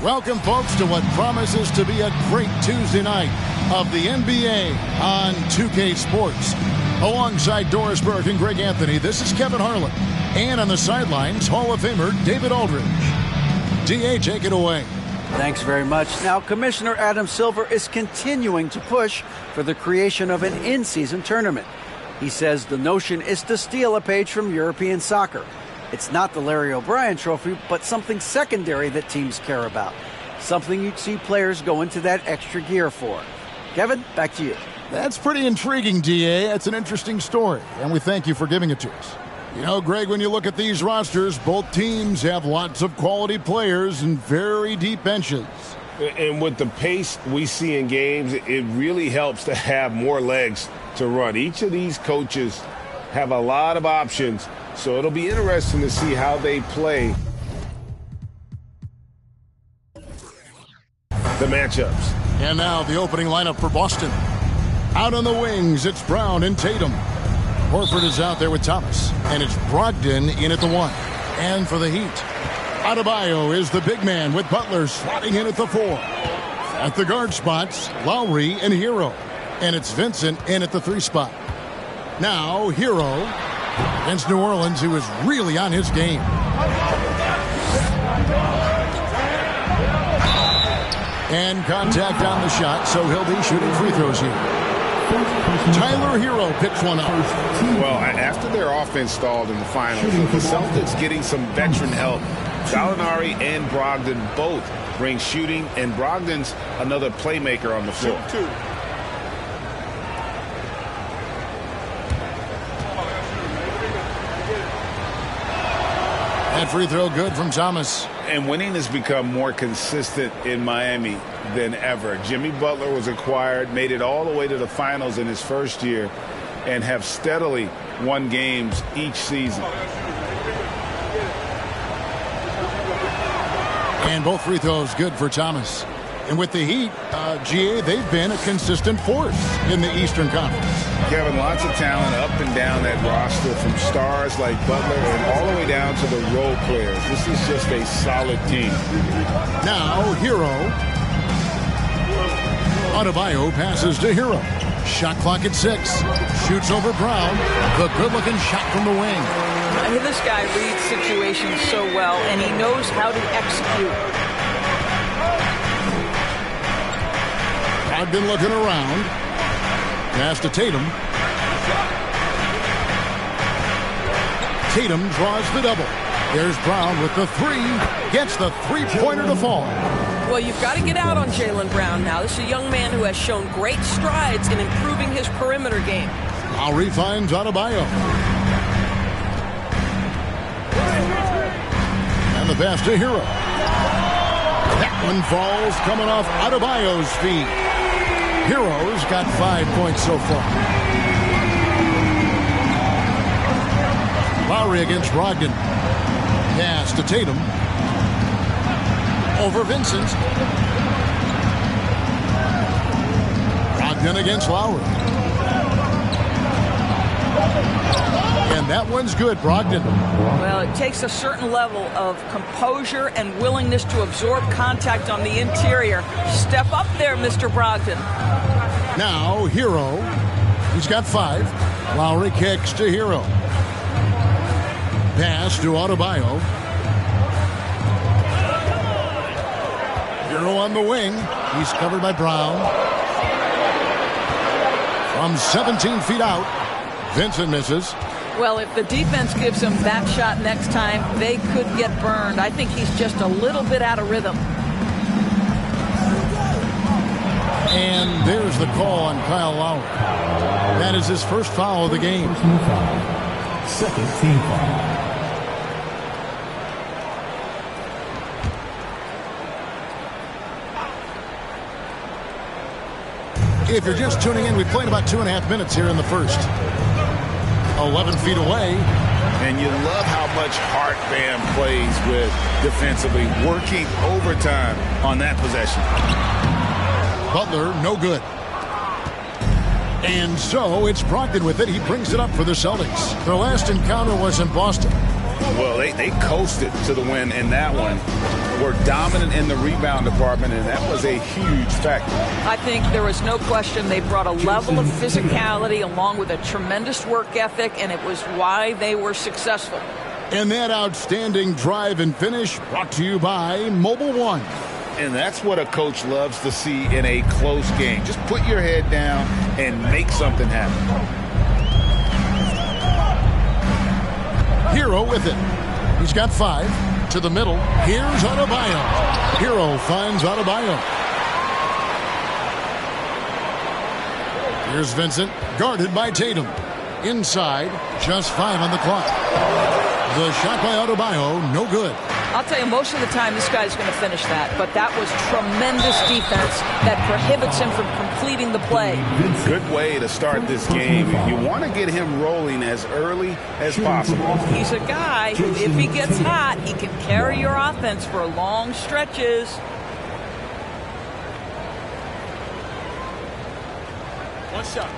Welcome, folks, to what promises to be a great Tuesday night of the NBA on 2K Sports. Alongside Doris Burke and Greg Anthony, this is Kevin Harlan. And on the sidelines, Hall of Famer David Aldridge. DA, take it away. Thanks very much. Now, Commissioner Adam Silver is continuing to push for the creation of an in-season tournament. He says the notion is to steal a page from European soccer. It's not the Larry O'Brien Trophy, but something secondary that teams care about. Something you'd see players go into that extra gear for. Kevin, back to you. That's pretty intriguing, DA. That's an interesting story, and we thank you for giving it to us. You know, Greg, when you look at these rosters, both teams have lots of quality players and very deep benches. And with the pace we see in games, it really helps to have more legs to run. Each of these coaches have a lot of options, so it'll be interesting to see how they play the matchups. And now the opening lineup for Boston. Out on the wings, it's Brown and Tatum. Horford is out there with Thomas, and it's Brogdon in at the 1. And for the Heat, Adebayo is the big man with Butler slotting in at the 4. At the guard spots, Lowry and Hero, and it's Vincent in at the 3 spot. Now Hero against New Orleans, who is really on his game. And contact on the shot, so he'll be shooting free throws here. Tyler Hero picks one up. Well, after their offense stalled in the finals, the Celtics getting some veteran help. Gallinari and Brogdon both bring shooting, and Brogdon's another playmaker on the floor. That free throw good from Thomas. And winning has become more consistent in Miami than ever. Jimmy Butler was acquired, made it all the way to the finals in his first year, and have steadily won games each season. And both free throws good for Thomas. And with the Heat, GA, they've been a consistent force in the Eastern Conference. Kevin, lots of talent up and down that roster, from stars like Butler and all the way down to the role players. This is just a solid team. Now, Hero. Adebayo passes to Hero. Shot clock at 6. Shoots over Brown. The good-looking shot from the wing. I mean, this guy reads situations so well, and he knows how to execute. I've been looking around. Pass to Tatum. Tatum draws the double. There's Brown with the 3. Gets the three-pointer to fall. Well, you've got to get out on Jaylen Brown now. This is a young man who has shown great strides in improving his perimeter game. Lowry finds Adebayo. And the pass to Hero. That one falls coming off Adebayo's feet. Hero's got 5 points so far. Lowry against Brogdon. Pass to Tatum. Over Vincent. Brogdon against Lowry. And that one's good, Brogdon. Well, it takes a certain level of composure and willingness to absorb contact on the interior. Step up there, Mr. Brogdon. Now, Hero. He's got 5. Lowry kicks to Hero. Pass to Adebayo. Hero on the wing. He's covered by Brown. From 17 feet out, Vincent misses. Well, if the defense gives him that shot next time, they could get burned. I think he's just a little bit out of rhythm. And there's the call on Kyle Lowry. That is his first foul of the game. Second team foul. If you're just tuning in, we played about 2.5 minutes here in the first. 11 feet away. And you love how much heart Bam plays with defensively, working overtime on that possession. Butler, no good. And so it's Brogdon with it. He brings it up for the Celtics. Their last encounter was in Boston. Well, they coasted to the win in that one. were dominant in the rebound department, and that was a huge factor. I think there was no question they brought a level of physicality along with a tremendous work ethic, and it was why they were successful. And that outstanding drive and finish brought to you by Mobile One. And that's what a coach loves to see in a close game. Just put your head down and make something happen. Hero with it. He's got 5 to the middle. Here's Adebayo. Hero finds Adebayo. Here's Vincent, guarded by Tatum. Inside, just 5 on the clock. The shot by Adebayo, no good. I'll tell you, most of the time this guy's going to finish that, but that was tremendous defense that prohibits him from completing the play. Good way to start this game. You want to get him rolling as early as possible. He's a guy who, if he gets hot, he can carry your offense for long stretches. One shot.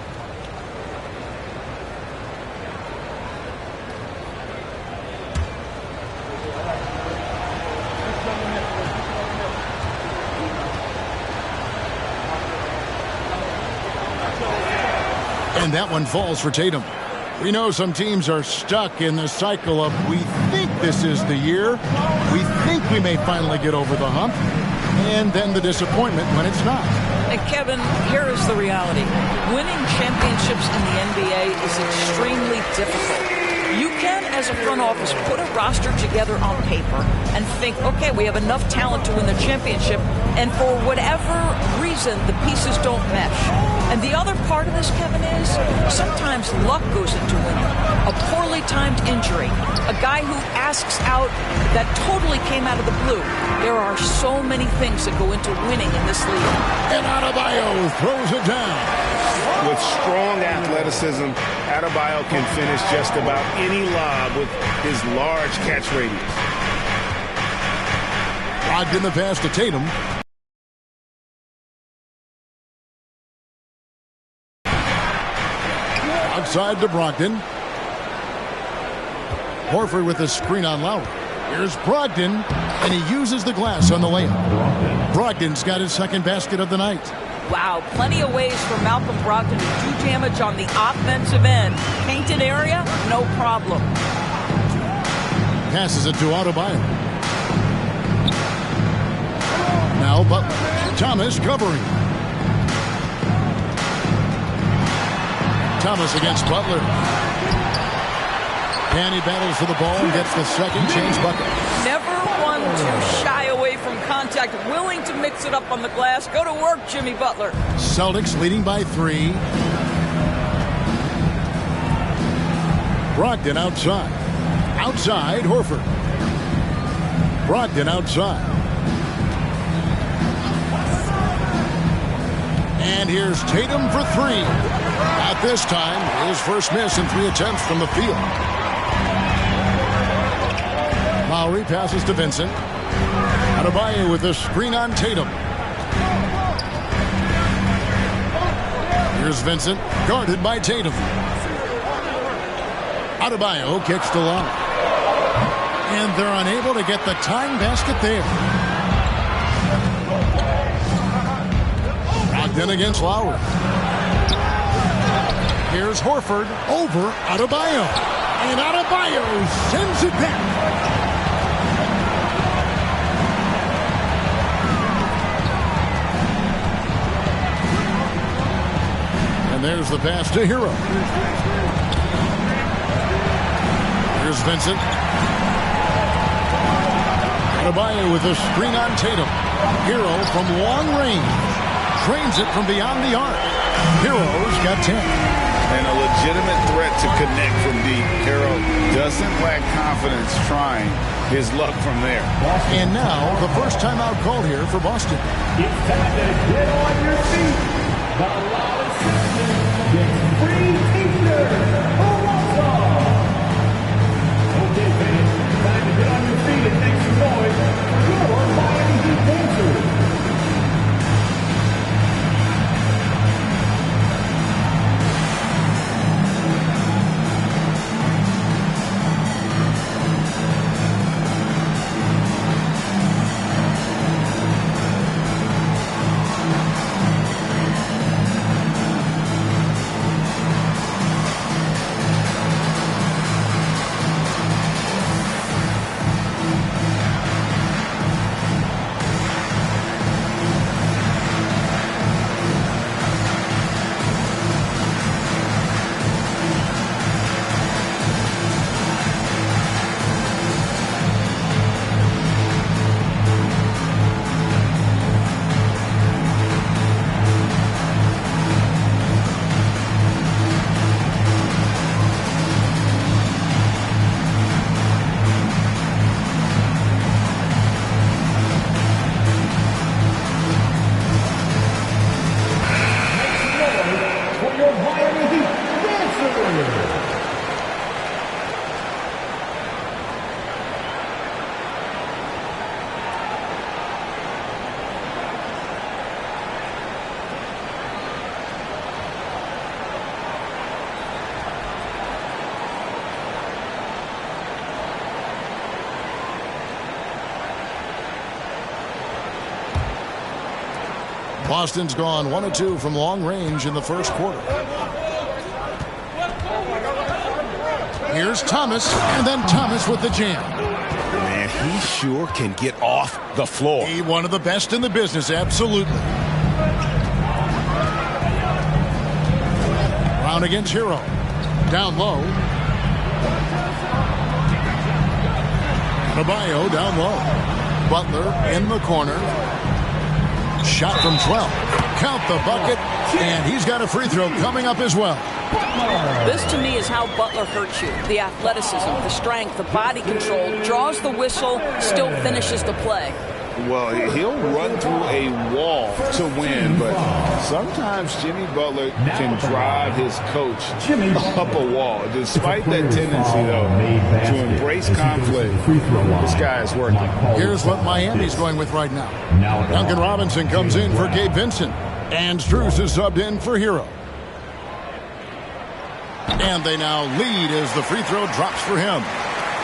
And that one falls for Tatum. We know some teams are stuck in the cycle of we think this is the year. We think we may finally get over the hump. And then the disappointment when it's not. And Kevin, here is the reality. Winning championships in the NBA is extremely difficult. You can, as a front office, put a roster together on paper and think, okay, we have enough talent to win the championship, and for whatever reason, the pieces don't mesh. And the other part of this, Kevin, is sometimes luck goes into winning. A poorly timed injury, a guy who asks out that totally came out of the blue. There are so many things that go into winning in this league. And Adebayo throws it down. With strong athleticism, Adebayo can finish just about any lob with his large catch radius. Logged in the pass to Tatum. Outside to Brogdon. Horford with a screen on Lowry. Here's Brogdon, and he uses the glass on the layup. Brogdon's got his second basket of the night. Wow, plenty of ways for Malcolm Brogdon to do damage on the offensive end. Painted area, no problem. Passes it to Adebayo. Now Butler. Thomas covering. Thomas against Butler. And he battles for the ball and gets the second chance bucket. Never one to shy away from contact, willing to mix it up on the glass. Go to work, Jimmy Butler. Celtics leading by 3. Brogdon outside. Outside, Horford. Brogdon outside. And here's Tatum for 3. At this time, his first miss in 3 attempts from the field. Lowry passes to Vincent. Adebayo with a screen on Tatum. Here's Vincent, guarded by Tatum. Adebayo kicks to Lowry. And they're unable to get the tying basket there. Brogdon against Lowry. Here's Horford over Adebayo. And Adebayo sends it back. And there's the pass to Hero. Here's Vincent. Adebayo with a screen on Tatum. Hero from long range. Drains it from beyond the arc. Hero's got 10. And a legitimate threat to connect from deep. Hero doesn't lack confidence trying his luck from there. And now, the first timeout called here for Boston. It's time to get on your feet. The loudest section gets free t-shirts. Who wants some? Okay, fans, time to get on your feet and make some noise for your Miami Heat dancers. Boston's gone 1 of 2 from long range in the first quarter. Here's Thomas, and then Thomas with the jam. Man, he sure can get off the floor. He one of the best in the business, absolutely. Brown against Hero. Down low. Adebayo down low. Butler in the corner. Shot from 12. Count the bucket, and he's got a free throw coming up as well. This, to me, is how Butler hurts you. The athleticism, the strength, the body control, draws the whistle, still finishes the play. Well, he'll run through a wall to win, but sometimes Jimmy Butler can drive his coach up a wall. Despite that tendency, though, to embrace conflict, this guy is working. Here's what Miami's going with right now. Duncan Robinson comes in for Gabe Vincent, and Strus is subbed in for Hero. And they now lead as the free throw drops for him.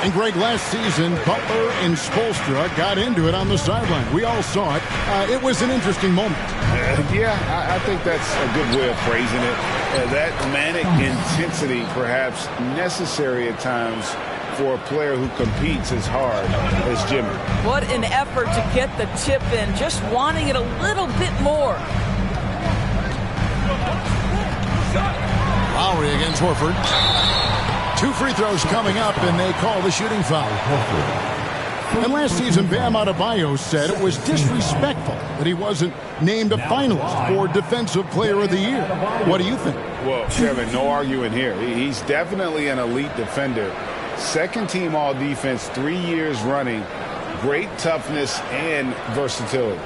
And Greg, last season, Butler and Spoelstra got into it on the sideline. We all saw it. It was an interesting moment. Yeah, I think that's a good way of phrasing it. That manic intensity, perhaps necessary at times for a player who competes as hard as Jimmy. What an effort to get the tip in, just wanting it a little bit more. Lowry against Horford. 2 free throws coming up, and they call the shooting foul. And last season, Bam Adebayo said it was disrespectful that he wasn't named a finalist for Defensive Player of the Year. What do you think? Well, Kevin, no arguing here. He's definitely an elite defender. Second team all-defense 3 years running. Great toughness and versatility.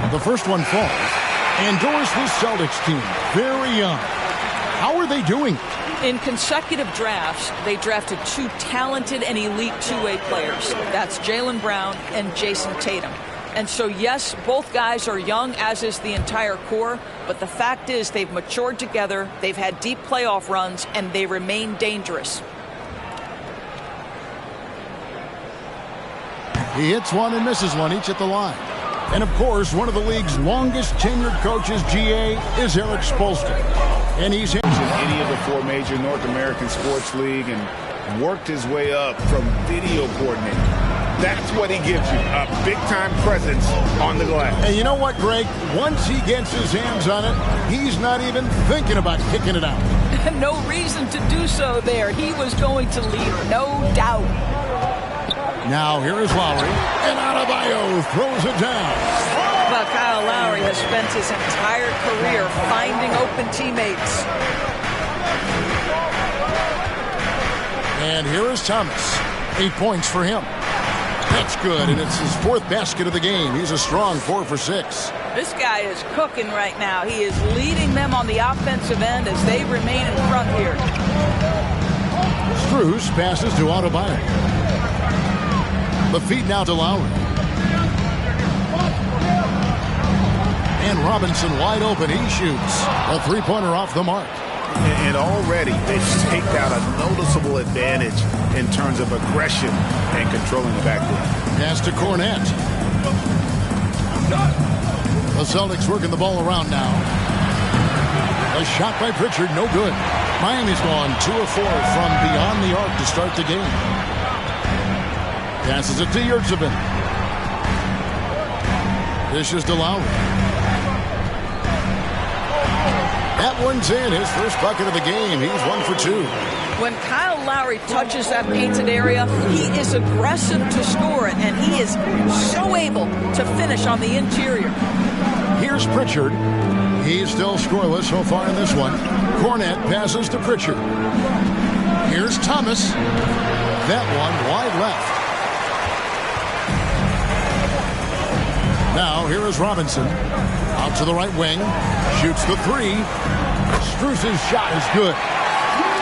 The first one falls. And Doris, this Celtics team, very young. How are they doing? In consecutive drafts, they drafted 2 talented and elite two-way players. That's Jaylen Brown and Jason Tatum. And so, yes, both guys are young, as is the entire core. But the fact is they've matured together, they've had deep playoff runs, and they remain dangerous. He hits one and misses one, each at the line. And, of course, one of the league's longest tenured coaches, GA, is Eric Spoelstra. And he's in any of the 4 major North American sports league and worked his way up from video coordinator. That's what he gives you, a big-time presence on the glass. And you know what, Greg? Once he gets his hands on it, he's not even thinking about kicking it out. No reason to do so there. He was going to leave, no doubt. Now here is Lowry, and Adebayo throws it down. Well, Kyle Lowry has spent his entire career finding open teammates. And here is Thomas. 8 points for him. That's good, and it's his 4th basket of the game. He's a strong 4 for 6. This guy is cooking right now. He is leading them on the offensive end as they remain in front here. Strus passes to Adebayo. The feed now to Lowry. And Robinson wide open. He shoots. A 3-pointer off the mark. And already they've staked out a noticeable advantage in terms of aggression and controlling the backcourt. Pass to Cornette. The Celtics working the ball around now. A shot by Pritchard, no good. Miami's gone 2 of 4 from beyond the arc to start the game. Passes it to Yurtsevin. Dishes to Lowry. That one's in. His first bucket of the game. He's 1 for 2. When Kyle Lowry touches that painted area, he is aggressive to score it, and he is so able to finish on the interior. Here's Pritchard. He's still scoreless so far in this one. Cornette passes to Pritchard. Here's Thomas. That one wide left. Now, here is Robinson. Out to the right wing. Shoots the 3. Strus's shot is good.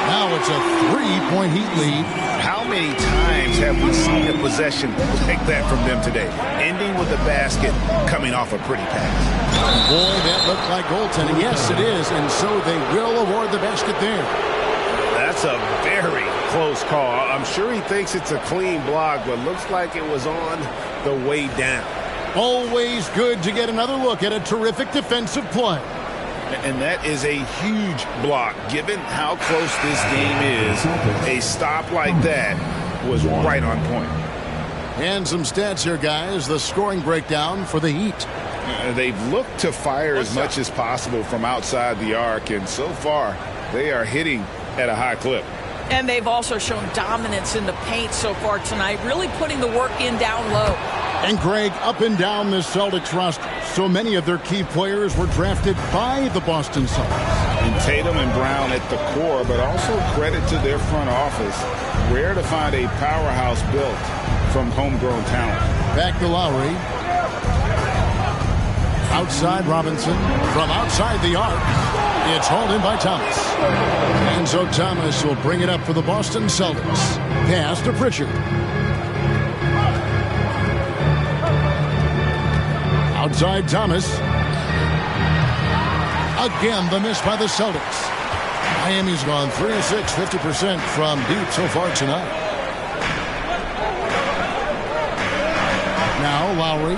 Now it's a 3-point Heat lead. How many times have we seen a possession like that from them today? Ending with a basket, coming off a pretty pass. Boy, that looked like goaltending. Yes, it is, and so they will award the basket there. That's a very close call. I'm sure he thinks it's a clean block, but looks like it was on the way down. Always good to get another look at a terrific defensive play. And that is a huge block. Given how close this game is, a stop like that was right on point. And some stats here, guys. The scoring breakdown for the Heat. They've looked to fire as much as possible from outside the arc, and so far they are hitting at a high clip. And they've also shown dominance in the paint so far tonight, really putting the work in down low. And Greg, up and down the Celtics roster, so many of their key players were drafted by the Boston Celtics. And Tatum and Brown at the core, but also credit to their front office. Rare to find a powerhouse built from homegrown talent. Back to Lowry. Outside Robinson. From outside the arc. It's hauled in by Thomas. And so Thomas will bring it up for the Boston Celtics. Pass to Pritchard. Outside Thomas. Again, the miss by the Celtics. Miami's gone 3 of 6, 50% from deep so far tonight. Now Lowry.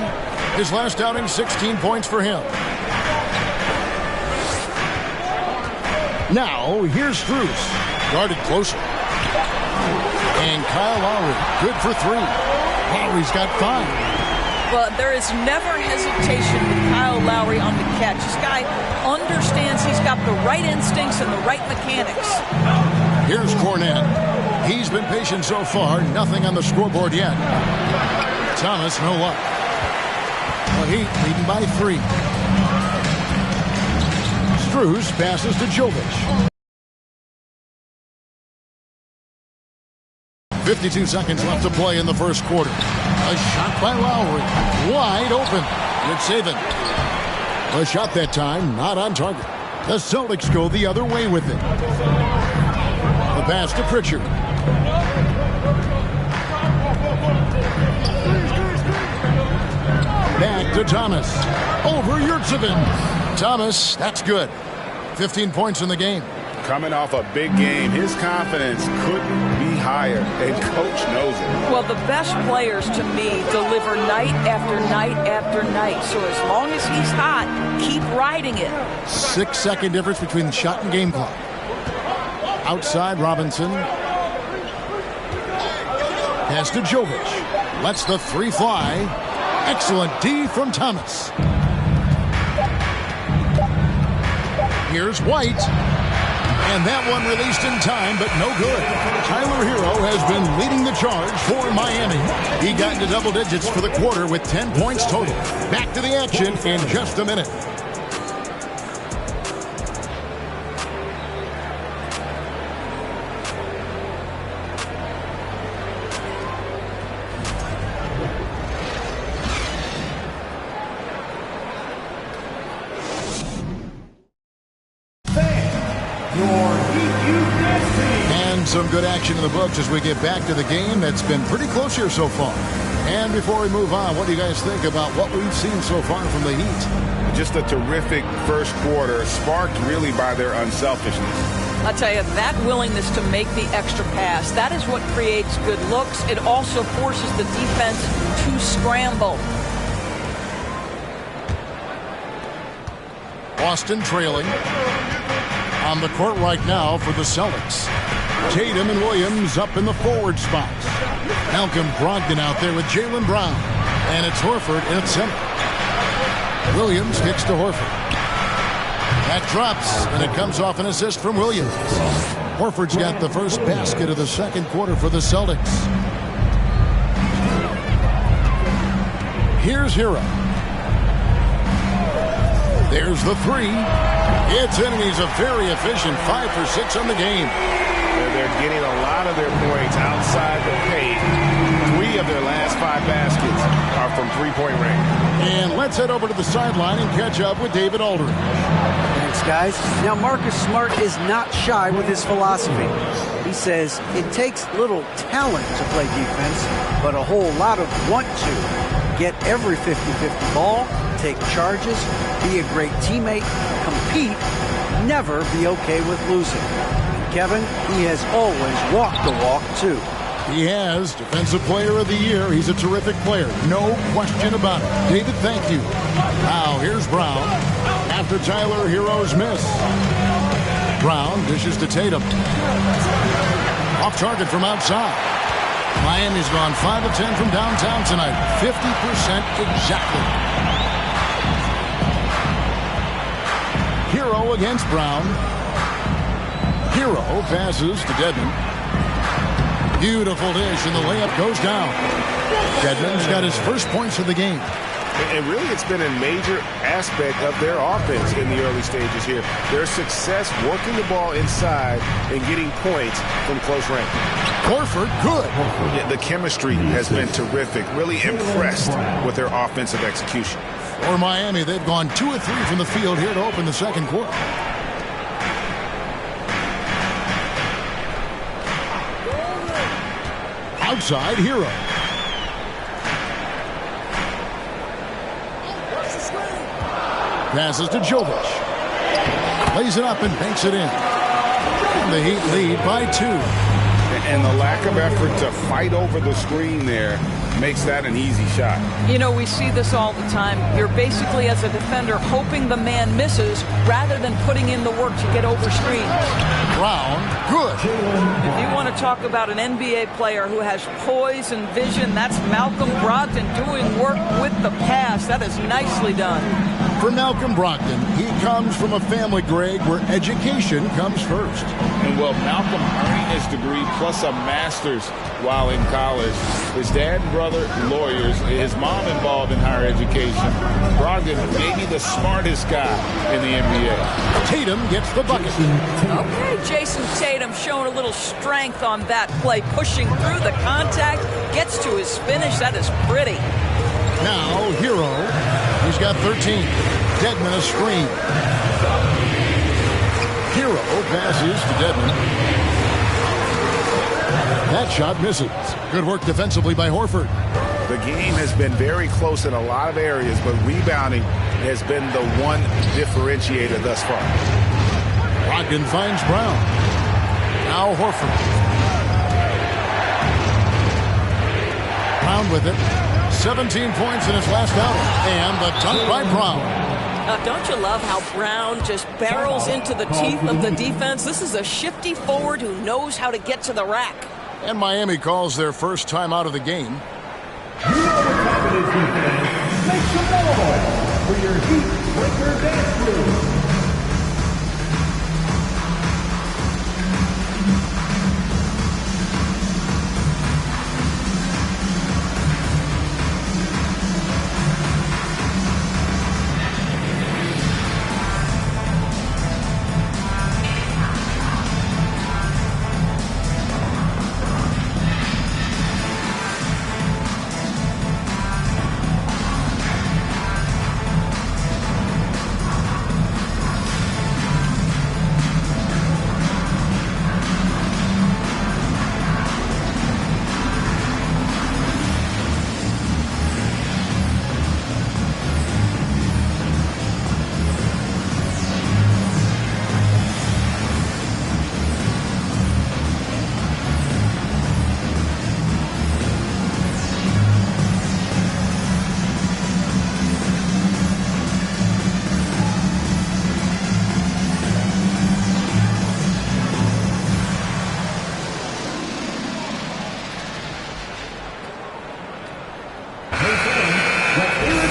His last outing, 16 points for him. Now, here's Strus. Guarded closer. And Kyle Lowry, good for 3. Lowry's got 5. But there is never hesitation with Kyle Lowry on the catch. This guy understands he's got the right instincts and the right mechanics. Here's Cornette. He's been patient so far. Nothing on the scoreboard yet. Thomas, no luck. The Heat leading by 3. Strus passes to Jovic. 52 seconds left to play in the first quarter. A shot by Lowry. Wide open. Good saving. A shot that time, not on target. The Celtics go the other way with it. The pass to Pritchard. Back to Thomas. Over Yurtsevin. Thomas, that's good. 15 points in the game. Coming off a big game, his confidence couldn't be higher, and coach knows it. Well, the best players, to me, deliver night after night after night. So as long as he's hot, keep riding it. 6-second difference between the shot and game clock. Outside Robinson. Pass to Jovic. Lets the 3 fly. Excellent D from Thomas. Here's White. And that one released in time, but no good. Tyler Hero has been leading the charge for Miami. He got into double digits for the quarter with 10 points total. Back to the action in just a minute. And some good action in the books as we get back to the game that's been pretty close here so far. And before we move on, what do you guys think about what we've seen so far from the Heat? Just a terrific first quarter, sparked really by their unselfishness. I'll tell you, that willingness to make the extra pass, that is what creates good looks. It also forces the defense to scramble. Boston trailing. On the court right now for the Celtics. Tatum and Williams up in the forward spots. Malcolm Brogdon out there with Jaylen Brown. And it's Horford in at center. Williams kicks to Horford. That drops, and it comes off an assist from Williams. Horford's got the first basket of the second quarter for the Celtics. Here's Hero. There's the 3. It's in, and he's a very efficient 5 for 6 on the game. They're getting a lot of their points outside the paint. 3 of their last 5 baskets are from three-point range. And let's head over to the sideline and catch up with David Aldridge. Thanks, guys. Now, Marcus Smart is not shy with his philosophy. He says it takes little talent to play defense, but a whole lot of want to. Get every 50-50 ball, take charges, be a great teammate, compete, never be okay with losing. And Kevin, he has always walked the walk, too. He has Defensive Player of the Year. He's a terrific player. No question about it. David, thank you. Now, here's Brown after Tyler Hero's miss. Brown dishes to Tatum. Off target from outside. Miami's gone 5 of 10 from downtown tonight. 50% exactly. Hero against Brown. Hero passes to Dedmon. Beautiful dish, and the layup goes down. Dedmon's got his first points of the game. And really, it's been a major aspect of their offense in the early stages here. Their success working the ball inside and getting points from close range. Horford, good. Yeah, the chemistry has been terrific. Really impressed with their offensive execution. For Miami, they've gone 2 of 3 from the field here to open the second quarter. Outside, Hero. Passes to Jovic. Lays it up and banks it in. And the Heat lead by 2. And the lack of effort to fight over the screen there makes that an easy shot. You know, we see this all the time. You're basically, as a defender, hoping the man misses rather than putting in the work to get over screens. Brown, good. If you want to talk about an NBA player who has poise and vision, that's Malcolm Brogdon doing work with the pass. That is nicely done. For Malcolm Brogdon, he comes from a family, Greg, where education comes first. And well, Malcolm earning his degree plus a master's while in college. His dad and brother, lawyers. His mom involved in higher education. Brogdon, maybe the smartest guy in the NBA. Tatum gets the bucket. Okay, Jason Tatum showing a little strength on that play, pushing through the contact, gets to his finish. That is pretty. Now, Hero. He's got 13. Dedmon a screen. Hero passes to Dedmon. That shot misses. Good work defensively by Horford. The game has been very close in a lot of areas, but rebounding has been the one differentiator thus far. Brogdon finds Brown. Now Horford. Brown with it. 17 points in his last outing. And the dunk by Brown. Don't you love how Brown just barrels into the teeth of the defense? This is a shifty forward who knows how to get to the rack. And Miami calls their first time out of the game. You know what time it is, defense. Make some noise for your Heat Breaker dance crew.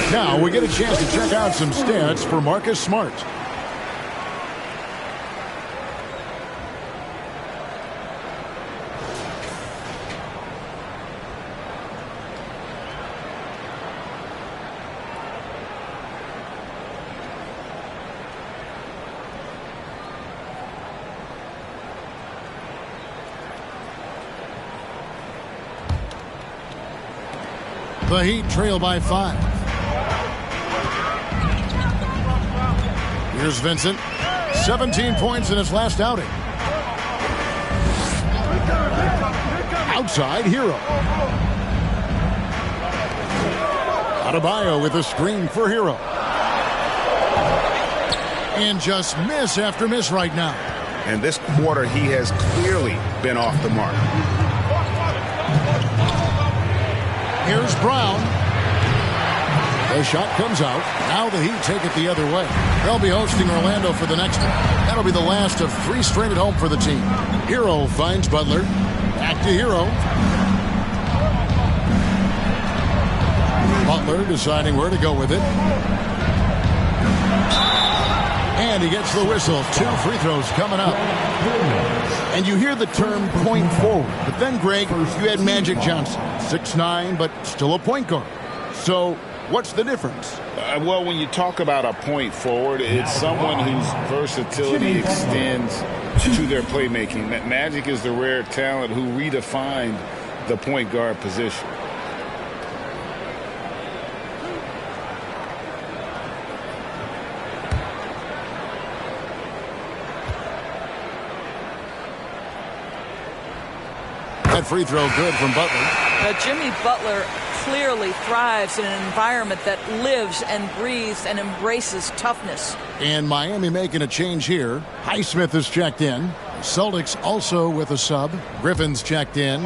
Now we get a chance to check out some stats for Marcus Smart. The Heat trail by 5. Here's Vincent. 17 points in his last outing. Outside, Hero. Adebayo with a screen for Hero. And just miss after miss right now. And this quarter, he has clearly been off the mark. Here's Brown. The shot comes out. Now the Heat take it the other way. They'll be hosting Orlando for the next one. That'll be the last of 3 straight at home for the team. Hero finds Butler. Back to Hero. Butler deciding where to go with it. And he gets the whistle. 2 free throws coming up. And you hear the term point forward. But then, Greg, you had Magic Johnson. 6'9", but still a point guard. So what's the difference? Well, when you talk about a point forward, it's someone whose versatility extends to their playmaking. Magic is the rare talent who redefined the point guard position. That free throw good from Butler. Jimmy Butler clearly thrives in an environment that lives and breathes and embraces toughness. And Miami making a change here. Highsmith is checked in. Celtics also with a sub. Griffin's checked in.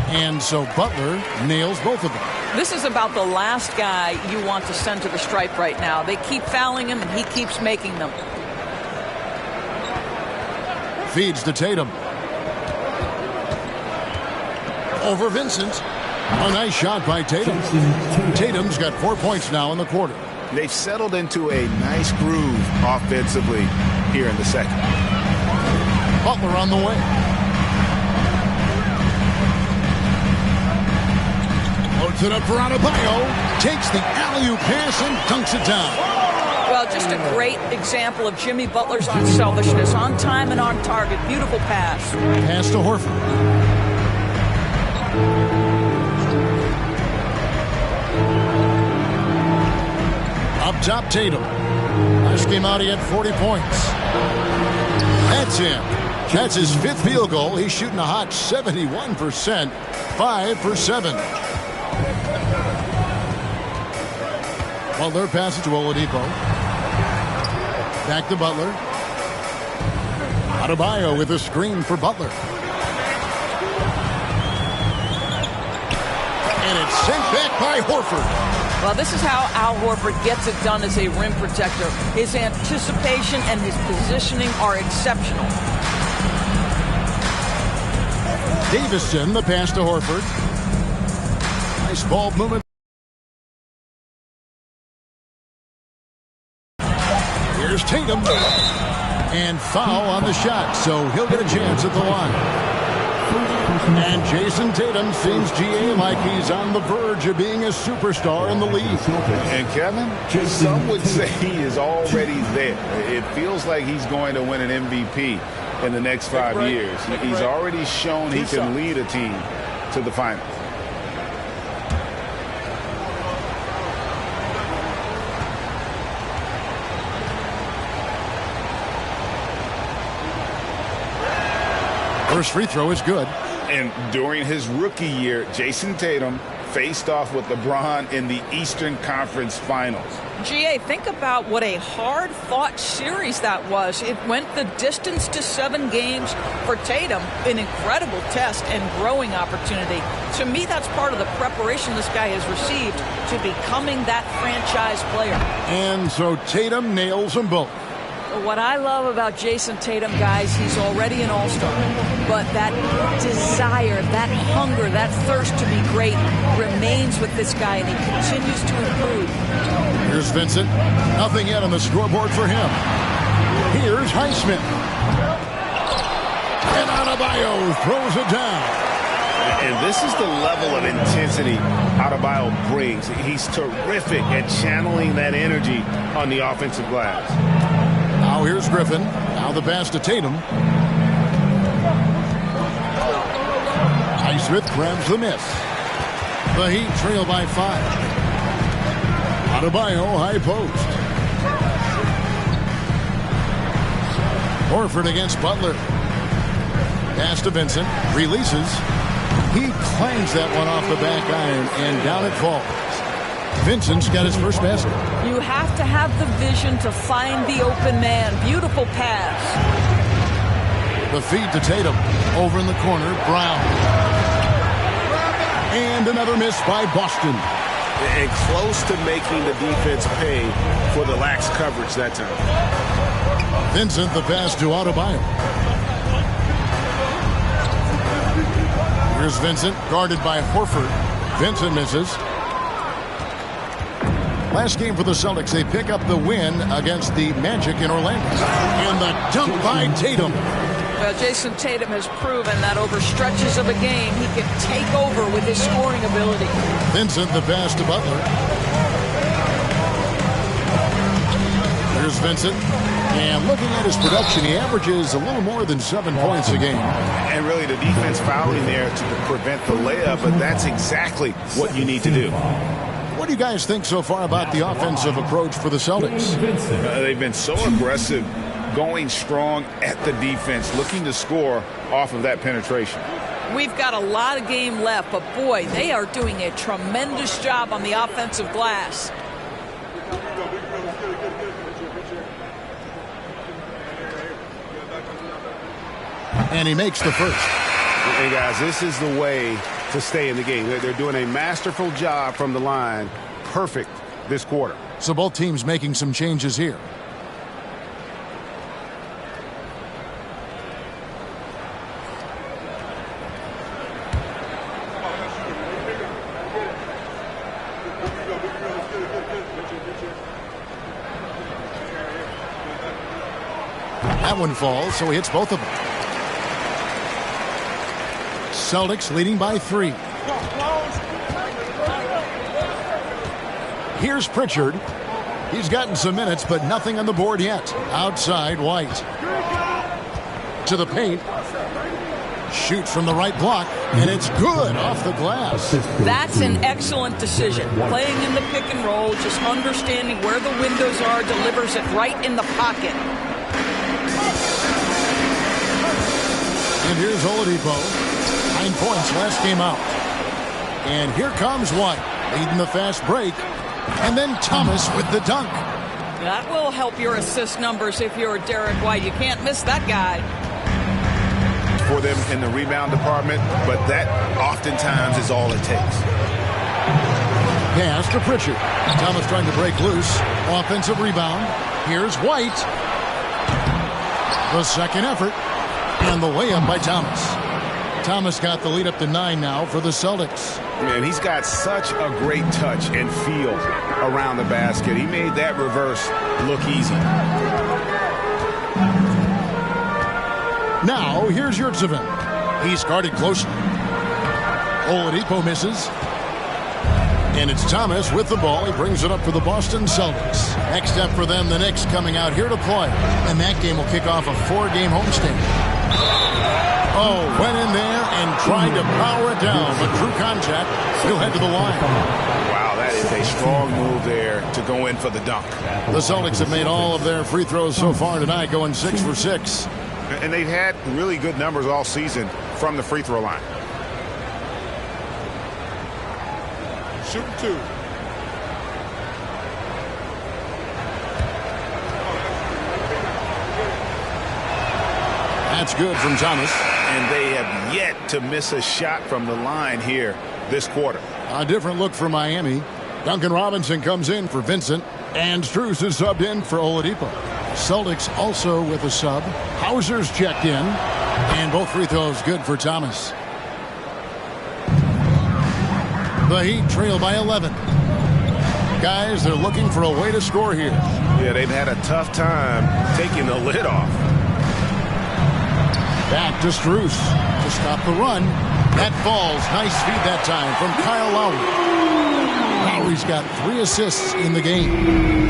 And so Butler nails both of them. This is about the last guy you want to send to the stripe right now. They keep fouling him, and he keeps making them. Feeds to Tatum. Over Vincent. A nice shot by Tatum. Tatum's got 4 points now in the quarter. They've settled into a nice groove offensively here in the second. Butler on the way. Loads it up for Adebayo. Takes the alley-oop pass and dunks it down. Well, just a great example of Jimmy Butler's unselfishness. On time and on target. Beautiful pass. Pass to Horford. Up top, Tatum. Last game out, he had 40 points. That's him. That's his 5th field goal. He's shooting a hot 71%. 5 for 7. Butler passes to Oladipo. Back to Butler. Adebayo with a screen for Butler. And it's sent back by Horford. Well, this is how Al Horford gets it done as a rim protector. His anticipation and his positioning are exceptional. Davison, the pass to Horford. Nice ball movement. Here's Tatum. And foul on the shot, so he'll get a chance at the line. And Jason Tatum seems, GA, like he's on the verge of being a superstar in the league. And Kevin, some would say he is already there. It feels like he's going to win an MVP in the next 5 years. He's already shown he can lead a team to the finals. First free throw is good. And during his rookie year, Jason Tatum faced off with LeBron in the Eastern Conference Finals. GA, think about what a hard-fought series that was. It went the distance to 7 games for Tatum, an incredible test and growing opportunity. To me, that's part of the preparation this guy has received to becoming that franchise player. And so Tatum nails them both. What I love about Jason Tatum, guys, he's already an all-star. But that desire, that hunger, that thirst to be great remains with this guy, and he continues to improve. Here's Vincent. Nothing yet on the scoreboard for him. Here's Highsmith. And Adebayo throws it down. And this is the level of intensity Adebayo brings. He's terrific at channeling that energy on the offensive glass. Now here's Griffin. Now the pass to Tatum. Smith grabs the miss. The Heat trail by 5. Adebayo, high post. Horford against Butler. Pass to Vincent. Releases. He clangs that one off the back iron, and down it falls. Vincent's got his first basket. You have to have the vision to find the open man. Beautiful pass. The feed to Tatum. Over in the corner, Brown. And another miss by Boston. And close to making the defense pay for the lax coverage that time. Vincent, the pass to Adebayo. Here's Vincent, guarded by Horford. Vincent misses. Last game for the Celtics, they pick up the win against the Magic in Orlando. And the dunk by Tatum. Well, Jason Tatum has proven that over stretches of a game, he can take over with his scoring ability. Vincent, the pass to Butler. Here's Vincent. And looking at his production, he averages a little more than 7 points a game. And really the defense fouling there to prevent the layup, but that's exactly what you need to do. What do you guys think so far about the offensive approach for the Celtics? They've been so aggressive, going strong at the defense, looking to score off of that penetration. We've got a lot of game left, but boy, they are doing a tremendous job on the offensive glass. And he makes the first. Hey, guys, this is the way to stay in the game. They're doing a masterful job from the line. Perfect this quarter. So both teams making some changes here. That one falls, so he hits both of them. Celtics leading by 3. Here's Pritchard. He's gotten some minutes, but nothing on the board yet. Outside, White. To the paint. Shoots from the right block, and it's good off the glass. That's an excellent decision. Playing in the pick and roll, just understanding where the windows are, delivers it right in the pocket. And here's Oladipo. 9 points last game out. And here comes White, leading the fast break. And then Thomas with the dunk. That will help your assist numbers if you're Derek White. You can't miss that guy. For them in the rebound department, but that oftentimes is all it takes. Pass to Pritchard. Thomas trying to break loose. Offensive rebound. Here's White. The second effort. And the layup by Thomas. Thomas got the lead up to 9 now for the Celtics. Man, he's got such a great touch and feel around the basket. He made that reverse look easy. Now, here's Yurtseven. He's guarded closely. Oladipo misses. And it's Thomas with the ball. He brings it up for the Boston Celtics. Next up for them, the Knicks coming out here to play. And that game will kick off a 4-game homestand. Oh, went in there and tried to power it down, but drew contact. He'll head to the line. Wow, that is a strong move there to go in for the dunk. The Celtics have made all of their free throws so far tonight, going 6 for 6. And they've had really good numbers all season from the free throw line. Shooting 2. That's good from Thomas. And they have yet to miss a shot from the line here this quarter. A different look for Miami. Duncan Robinson comes in for Vincent. And Strus is subbed in for Oladipo. Celtics also with a sub. Hauser's checked in. And both free throws good for Thomas. The Heat trail by 11. Guys, they're looking for a way to score here. Yeah, they've had a tough time taking the lid off. Back to Strus to stop the run. That falls. Nice feed that time from Kyle Lowry. Lowry's got 3 assists in the game.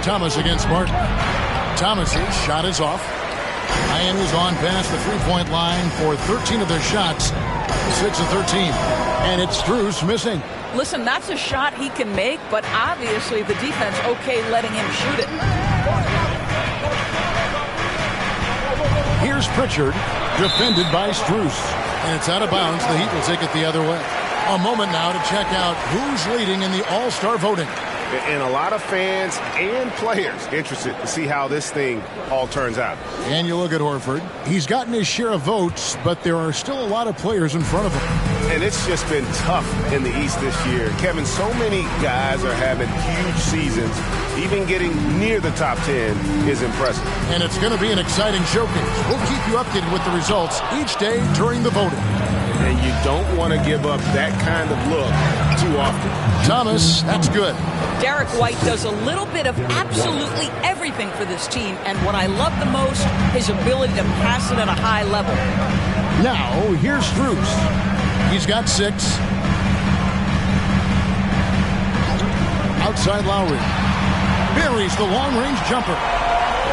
Thomas against Martin. Thomas's shot is off. Miami's on past the three-point line for 13 of their shots, 6 of 13. And it's Strus missing. Listen, that's a shot he can make, but obviously the defense okay letting him shoot it. Here's Pritchard, defended by Strus. And it's out of bounds. The Heat will take it the other way. A moment now to check out who's leading in the All-Star voting. And a lot of fans and players interested to see how this thing all turns out. And you look at Horford. He's gotten his share of votes, but there are still a lot of players in front of him. And it's just been tough in the East this year. Kevin, so many guys are having huge seasons. Even getting near the top 10 is impressive. And it's going to be an exciting showcase. We'll keep you updated with the results each day during the voting. And you don't want to give up that kind of look too often. Thomas, that's good. Derek White does a little bit of absolutely everything for this team, and what I love the most, his ability to pass it at a high level. Now, here's Strus. He's got 6. Outside Lowry. Buries the long-range jumper.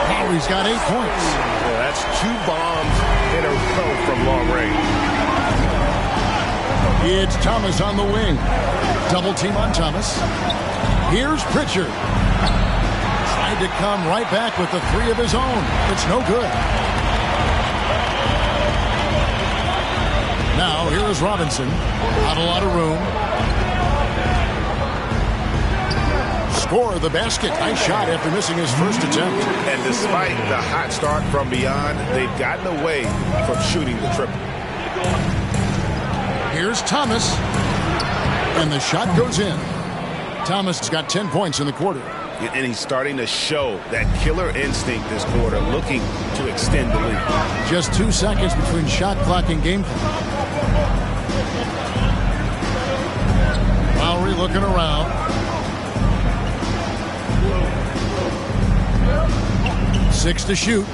Lowry's got 8 points. Well, that's 2 bombs in a row from long range. It's Thomas on the wing. Double team on Thomas. Here's Pritchard. Tried to come right back with the 3 of his own. It's no good. Now, here is Robinson. Not a lot of room. Score the basket. Nice shot after missing his first attempt. And despite the hot start from beyond, they've gotten away from shooting the triple. Here's Thomas. And the shot goes in. Thomas has got 10 points in the quarter. And he's starting to show that killer instinct this quarter, looking to extend the lead. Just 2 seconds between shot clock and game clock. Lowry looking around. Six to shoot.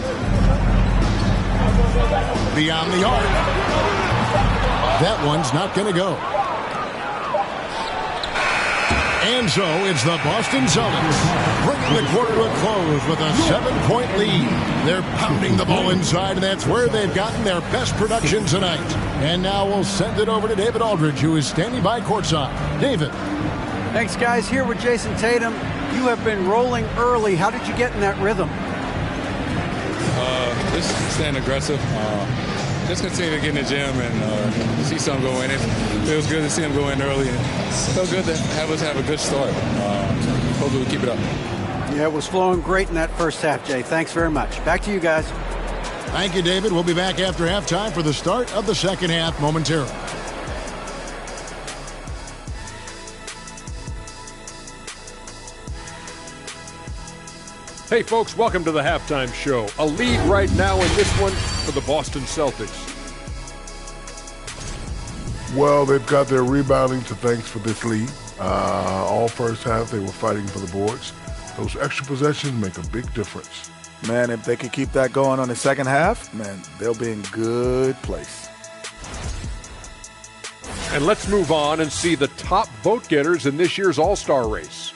Beyond the arc. That one's not going to go. And so it's the Boston Celtics bringing the quarter to a close with a 7-point lead. They're pounding the ball inside, and that's where they've gotten their best production tonight. And now we'll send it over to David Aldridge, who is standing by courtside. David. Thanks, guys. Here with Jason Tatum. You have been rolling early. How did you get in that rhythm? Just staying aggressive. Just continue to get in the gym and see something go in. It feels good to see him go in early. And it felt good to have us have a good start. Hopefully we keep it up. Yeah, it was flowing great in that first half, Jay. Thanks very much. Back to you guys. Thank you, David. We'll be back after halftime for the start of the second half momentarily. Hey folks, welcome to the halftime show. A lead right now in this one for the Boston Celtics. Well, they've got their rebounding to thanks for this lead. All first half they were fighting for the boards. Those extra possessions make a big difference. Man, if they can keep that going on the second half, man, they'll be in good place. And let's move on and see the top vote getters in this year's All-Star race.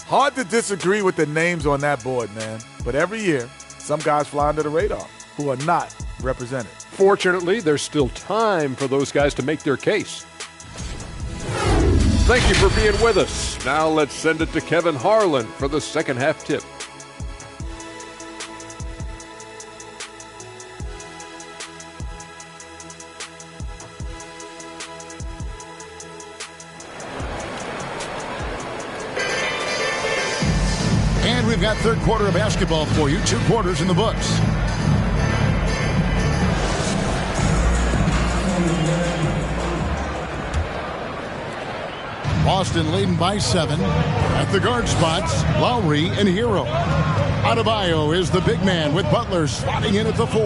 Hard to disagree with the names on that board, man. But every year, some guys fly under the radar who are not represented. Fortunately, there's still time for those guys to make their case. Thank you for being with us. Now let's send it to Kevin Harlan for the second half tip. And we've got third quarter of basketball for you. 2 quarters in the books. Boston leading by 7. At the guard spots, Lowry and Hero. Adebayo is the big man with Butler slotting in at the 4.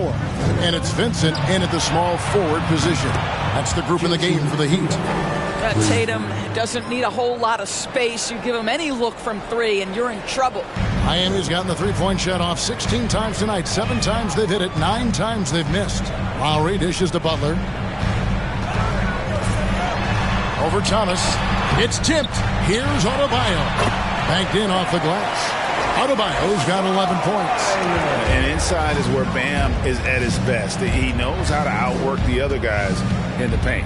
And it's Vincent in at the small forward position. That's the group in the game for the Heat. Tatum doesn't need a whole lot of space. You give him any look from 3 and you're in trouble. Miami's gotten the three-point shot off 16 times tonight. 7 times they've hit it. 9 times they've missed. Lowry dishes to Butler. Over Thomas. It's tipped. Here's Adebayo. Banked in off the glass. Adebayo's got 11 points. And inside is where Bam is at his best. He knows how to outwork the other guys in the paint.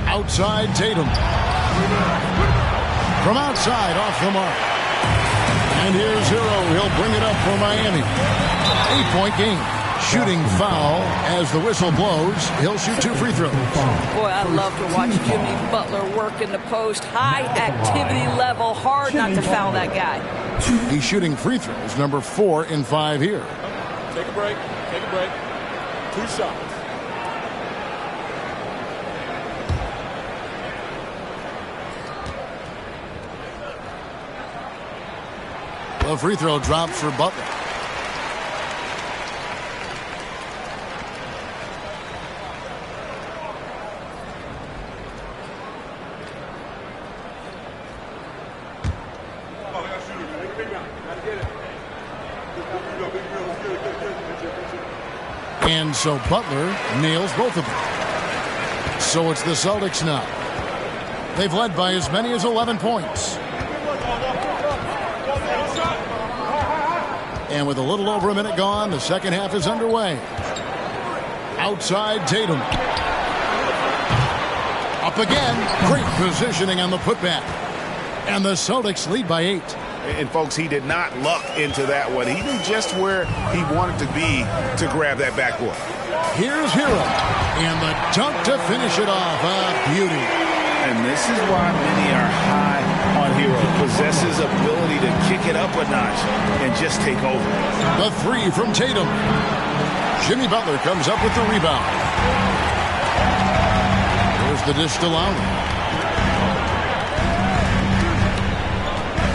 Outside Tatum. From outside, off the mark. And here's Hero. He'll bring it up for Miami. 8-point game. Shooting foul as the whistle blows. He'll shoot 2 free throws. Boy, I love to watch Jimmy Butler work in the post. High activity level. Hard not to foul that guy. He's shooting free throws, number 4 in 5 here. Take a break. Take a break. 2 shots. The free throw drops for Butler. And so Butler nails both of them. So it's the Celtics now. They've led by as many as 11 points. And with a little over a minute gone, the second half is underway. Outside Tatum. Up again. Great positioning on the putback. And the Celtics lead by 8. And, folks, he did not luck into that one. He knew just where he wanted to be to grab that backboard. Here's Hero. And the dunk to finish it off. A beauty. And this is why many are high on Hero. Possesses ability to kick it up a notch and just take over. The 3 from Tatum. Jimmy Butler comes up with the rebound. Here's the dish to Lowry.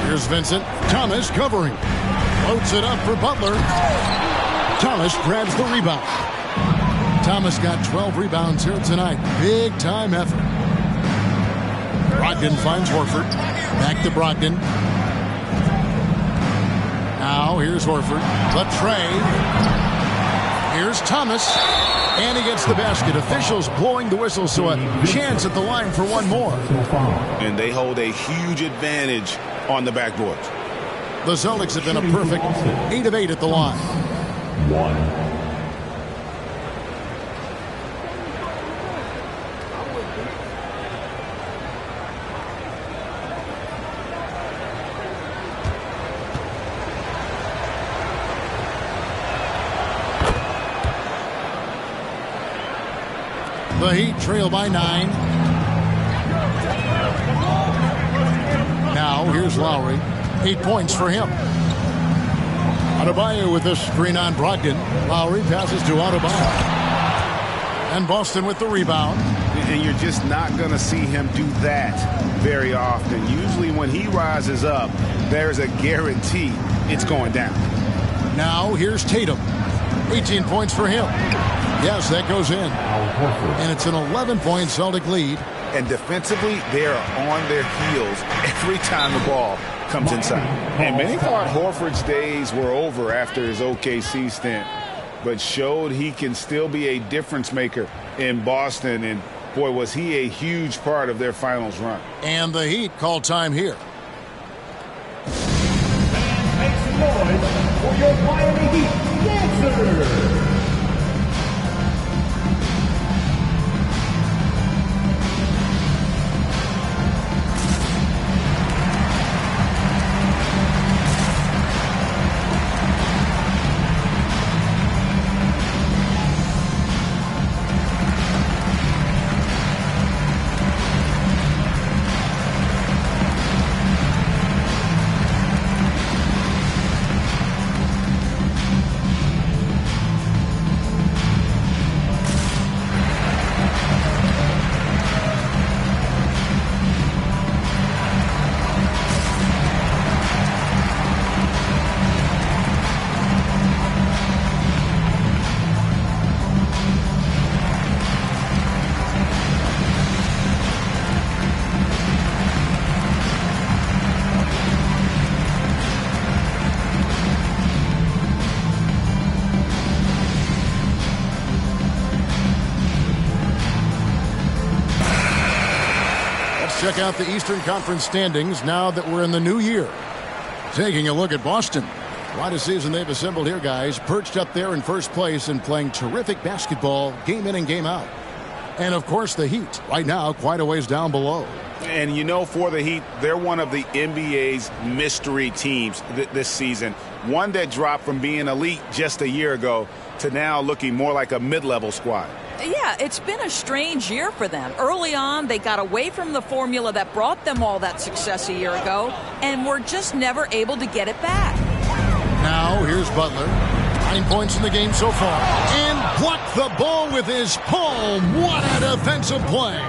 Here's Vincent. Thomas covering. Floats it up for Butler. Thomas grabs the rebound. Thomas got 12 rebounds here tonight. Big time effort. Brogdon finds Horford. Back to Brogdon. Now here's Horford. The trade. Here's Thomas. And he gets the basket. Officials blowing the whistle, so a chance at the line for one more. And they hold a huge advantage on the backboard. The Celtics have been a perfect 8 of 8 at the line. 1. The Heat trail by 9. Now here's Lowry. 8 points for him. Adebayo with the screen on Brogdon. Lowry passes to Adebayo. And Boston with the rebound. And you're just not going to see him do that very often. Usually when he rises up, there's a guarantee it's going down. Now here's Tatum. 18 points for him. Yes, that goes in. And it's an 11-point Celtic lead. And defensively, they are on their heels every time the ball comes inside. And many thought Horford's days were over after his OKC stint, but showed he can still be a difference maker in Boston. And, boy, was he a huge part of their finals run. And the Heat call time here. Make some noise for your Miami Heat dancers. Check out the Eastern Conference standings now that we're in the new year. Taking a look at Boston. What a season they've assembled here, guys. Perched up there in first place and playing terrific basketball game in and game out. And, of course, the Heat right now quite a ways down below. And, you know, for the Heat, they're one of the NBA's mystery teams this season. One that dropped from being elite just a year ago to now looking more like a mid-level squad. Yeah, it's been a strange year for them. Early on, they got away from the formula that brought them all that success a year ago, and were just never able to get it back. Now, here's Butler. 9 points in the game so far. And blocked the ball with his palm. What a defensive play.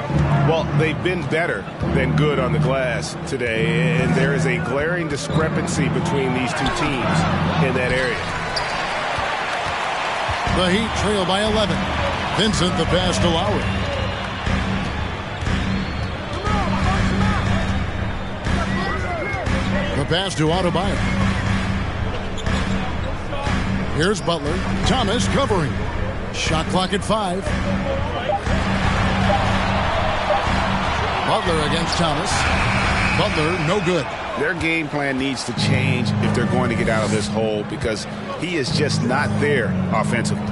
Well, they've been better than good on the glass today, and there is a glaring discrepancy between these two teams in that area. The Heat trail by 11. Vincent the pass to Lowry. The pass to Adebayo. Here's Butler. Thomas covering. Shot clock at 5. Butler against Thomas. Butler, no good. Their game plan needs to change if they're going to get out of this hole because he is just not there offensively.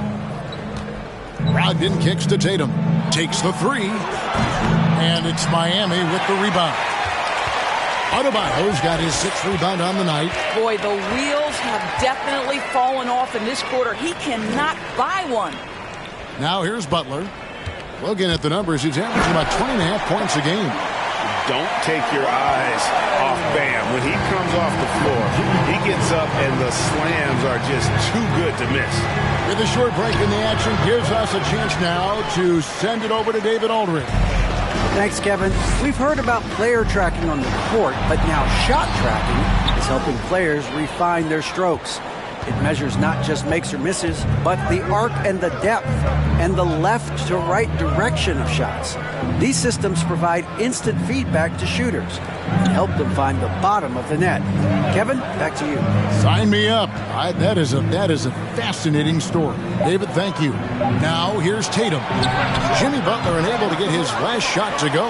Brogdon kicks to Tatum. Takes the 3. And it's Miami with the rebound. Adebayo's got his 6th rebound on the night. Boy, the wheels have definitely fallen off in this quarter. He cannot buy one. Now here's Butler. Looking at the numbers, he's averaging about 20.5 points a game. Don't take your eyes off Bam. When he comes off the floor, he gets up and the slams are just too good to miss. With a short break in the action, gives us a chance now to send it over to David Aldridge. Thanks, Kevin. We've heard about player tracking on the court, but now shot tracking is helping players refine their strokes. It measures not just makes or misses, but the arc and the depth and the left to right direction of shots. These systems provide instant feedback to shooters and help them find the bottom of the net. Kevin, back to you. Sign me up. That is a fascinating story. David, thank you. Now here's Tatum. Jimmy Butler unable to get his last shot to go.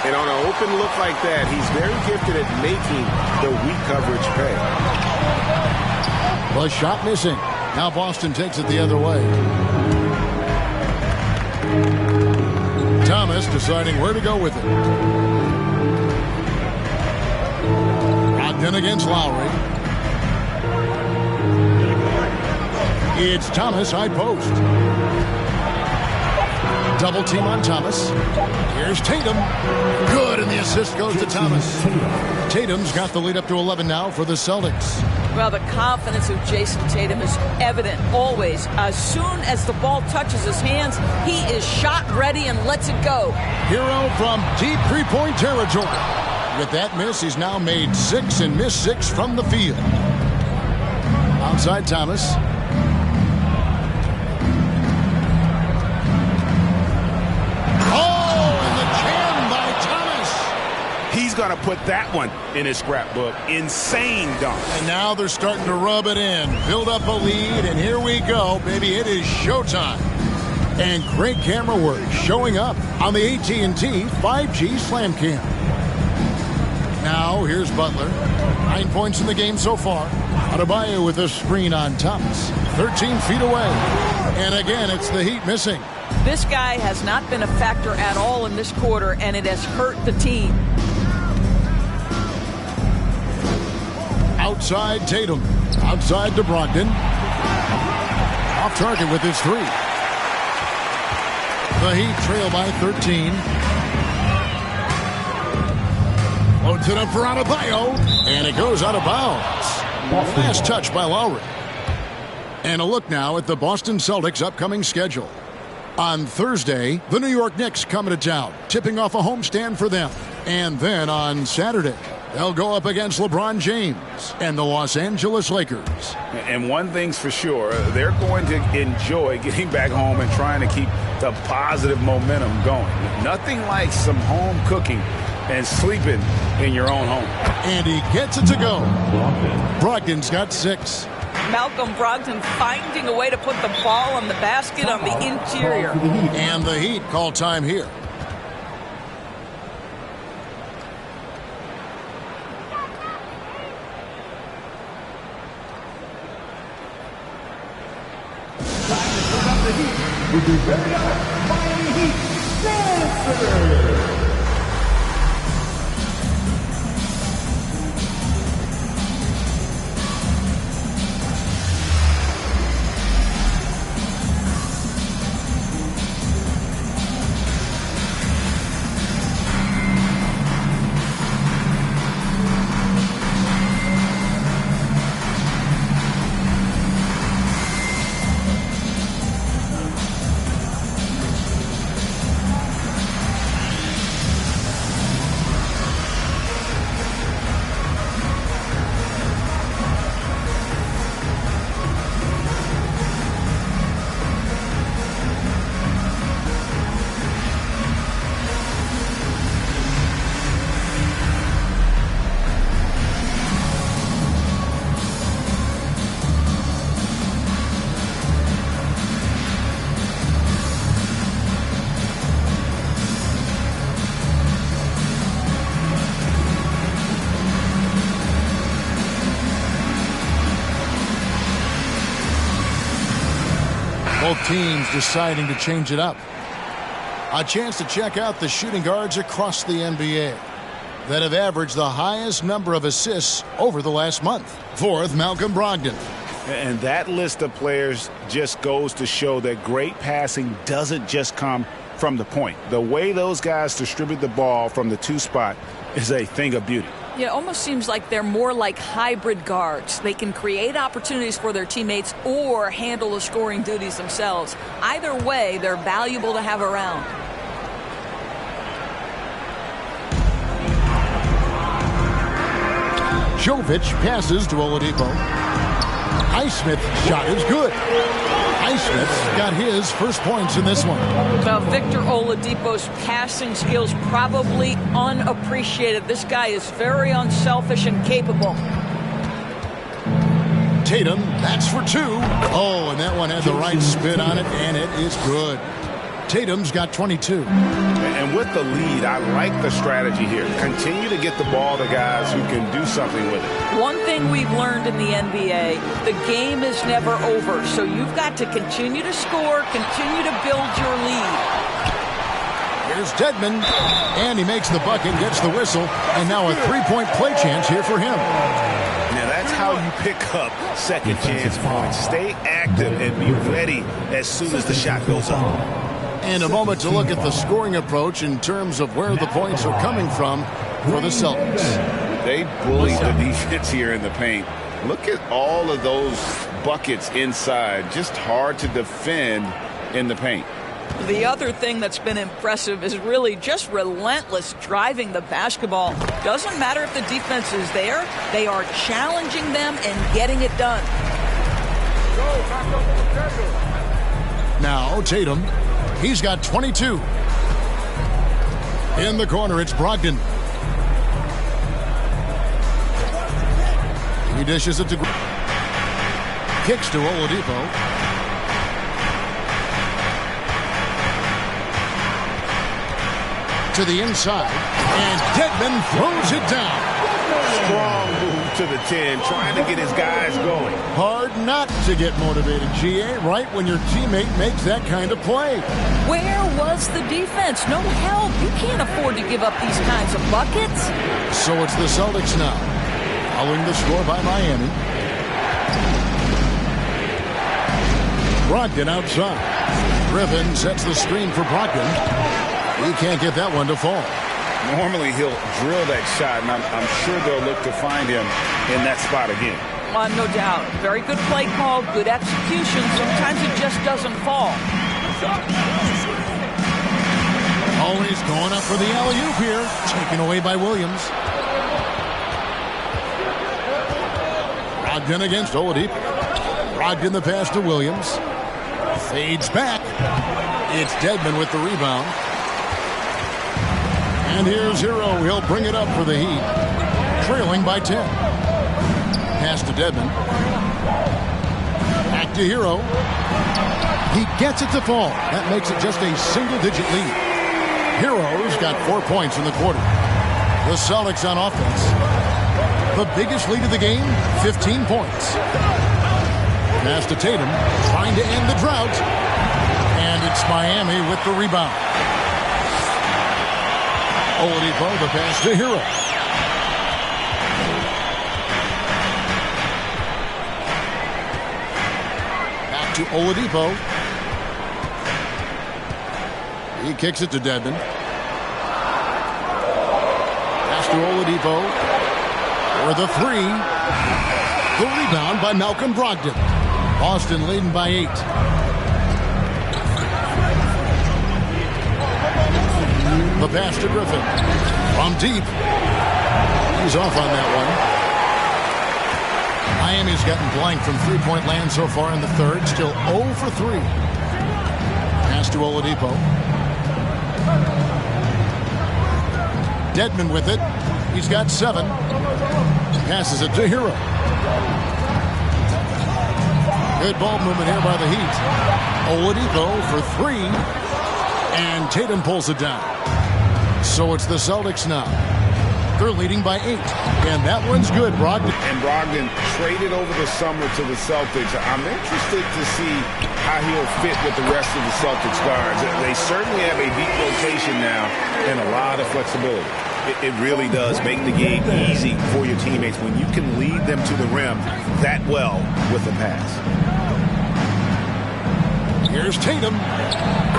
And on an open look like that, he's very gifted at making the weak coverage pay. The shot missing. Now Boston takes it the other way. Thomas deciding where to go with it. Brogdon against Lowry. It's Thomas, high post. Double team on Thomas. Here's Tatum. Good, and the assist goes to Thomas. Tatum's got the lead up to 11 now for the Celtics. Well, the confidence of Jason Tatum is evident always. As soon as the ball touches his hands, he is shot ready and lets it go. Hero from deep three-point territory. With that miss, he's now made 6 and missed 6 from the field. Outside Thomas. He's going to put that one in his scrapbook. Insane dunk. And now they're starting to rub it in. Build up a lead, and here we go, baby. It is showtime. And great camera work showing up on the AT&T 5G Slam Cam. Now here's Butler. 9 points in the game so far. Adebayo with a screen on Thomas. 13 feet away. And again, it's the Heat missing. This guy has not been a factor at all in this quarter, and it has hurt the team. Outside Tatum. Outside to Brogdon. Off target with his 3. The Heat trail by 13. Loads it up for Adebayo. And it goes out of bounds. Last touch by Lowry. And a look now at the Boston Celtics' upcoming schedule. On Thursday, the New York Knicks come to town, tipping off a homestand for them. And then on Saturday, they'll go up against LeBron James and the Los Angeles Lakers. And one thing's for sure, they're going to enjoy getting back home and trying to keep the positive momentum going. Nothing like some home cooking and sleeping in your own home. And he gets it to go. Brogdon's got 6. Malcolm Brogdon finding a way to put the ball on the basket on the interior. And the Heat call time here. with the very own Miami Heat dancer. Both teams deciding to change it up. A chance to check out the shooting guards across the NBA that have averaged the highest number of assists over the last month. Fourth, Malcolm Brogdon. And that list of players just goes to show that great passing doesn't just come from the point. The way those guys distribute the ball from the two spot is a thing of beauty. Yeah, it almost seems like they're more like hybrid guards. They can create opportunities for their teammates or handle the scoring duties themselves. Either way, they're valuable to have around. Jovic passes to Oladipo. Highsmith's shot is good. Highsmith's got his first points in this one. Now, Victor Oladipo's passing skills probably unappreciated. This guy is very unselfish and capable. Tatum, that's for two. Oh, and that one had the right spin on it, and it is good. Tatum's got 22. And with the lead, I like the strategy here. Continue to get the ball to guys who can do something with it. One thing we've learned in the NBA, the game is never over. So you've got to continue to score, continue to build your lead. Here's Dedmon, and he makes the bucket, gets the whistle, and now a three-point play chance here for him. Now that's how you pick up second chance points. Stay active and be ready as soon as the shot goes up. And a moment to look at the scoring approach in terms of where the points are coming from for the Celtics. They bullied the defense here in the paint. Look at all of those buckets inside. Just hard to defend in the paint. The other thing that's been impressive is really just relentless driving the basketball. Doesn't matter if the defense is there. They are challenging them and getting it done. Now Tatum. He's got 22. In the corner, it's Brogdon. He dishes it to... Kicks to Oladipo. To the inside. And Dedmon throws it down. Strong move to the 10, trying to get his guys going. Hard not to get motivated, GA, right when your teammate makes that kind of play. Where was the defense? No help. You can't afford to give up these kinds of buckets. So it's the Celtics now, following the score by Miami. Brogdon outside. Griffin sets the screen for Brogdon. He can't get that one to fall. Normally he'll drill that shot, and I'm sure they'll look to find him in that spot again. No doubt. Very good play call, good execution. Sometimes it just doesn't fall. Oh, he's going up for the alley-oop here. Taken away by Williams. Brogdon against Oladipo. Brogdon the pass to Williams. Fades back. It's Dedmon with the rebound. And here's Hero. He'll bring it up for the Heat. Trailing by 10. Pass to Dedmon. Back to Hero. He gets it to fall. That makes it just a single-digit lead. Hero's got 4 points in the quarter. The Celtics on offense. The biggest lead of the game, 15 points. Pass to Tatum. Trying to end the drought. And it's It's Miami with the rebound. Oladipo, the pass to Hero. Back to Oladipo. He kicks it to Dedmon. Pass to Oladipo for the three. The rebound by Malcolm Brogdon. Boston leading by 8. The pass to Griffin. From deep. He's off on that one. Miami's gotten blank from three-point land so far in the third. Still 0 for 3. Pass to Oladipo. Dedmon with it. He's got 7. Passes it to Hero. Good ball movement here by the Heat. Oladipo for 3. And Tatum pulls it down. So it's the Celtics now. They're leading by 8. And that one's good, Brogdon. And Brogdon traded over the summer to the Celtics. I'm interested to see how he'll fit with the rest of the Celtics guards. They certainly have a deep rotation now and a lot of flexibility. It really does make the game easy for your teammates when you can lead them to the rim that well with a pass. Here's Tatum.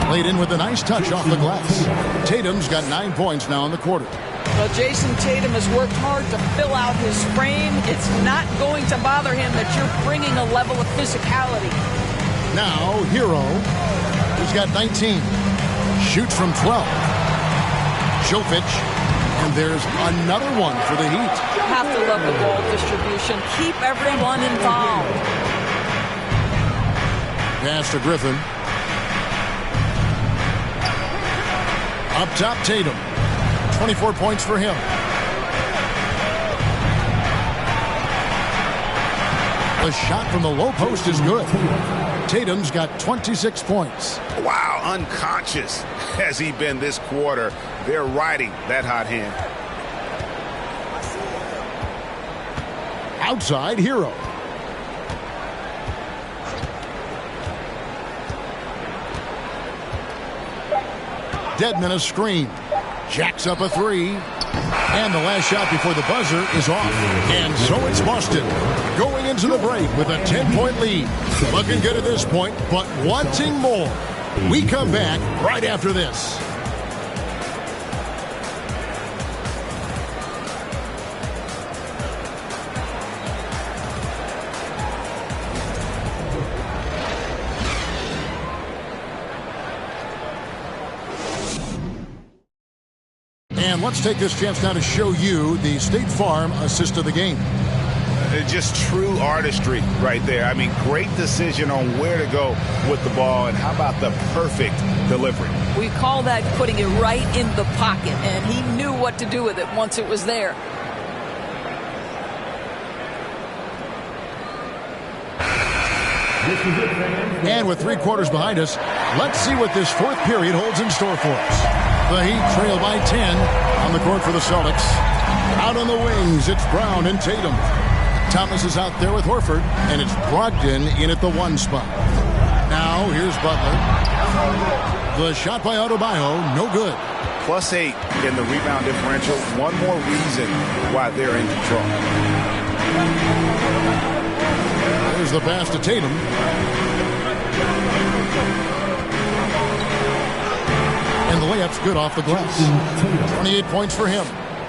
Played in with a nice touch off the glass. Tatum's got 9 points now in the quarter. Well, Jason Tatum has worked hard to fill out his frame. It's not going to bother him that you're bringing a level of physicality. Now, Hero, who's got 19. Shoots from 12. Jovic, and there's another one for the Heat. Have to love the ball distribution. Keep everyone involved. Pass to Griffin. Up top, Tatum. 24 points for him. The shot from the low post is good. Tatum's got 26 points. Wow, unconscious has he been this quarter. They're riding that hot hand. Outside, Hero. Dedmon a screen. Jacks up a 3. And the last shot before the buzzer is off. And so it's Boston going into the break with a 10-point lead. Looking good at this point, but wanting more. We come back right after this. And let's take this chance now to show you the State Farm assist of the game. Just true artistry right there. I mean, great decision on where to go with the ball, and how about the perfect delivery? We call that putting it right in the pocket, and he knew what to do with it once it was there. And with 3 quarters behind us, let's see what this fourth period holds in store for us. The Heat trail by 10 on the court for the Celtics. Out on the wings, it's Brown and Tatum. Thomas is out there with Horford, and it's Brogdon in at the 1 spot. Now, here's Butler. The shot by Adebayo, no good. +8 in the rebound differential. One more reason why they're in control. There's the pass to Tatum. And the layup's good off the glass. 28 points for him.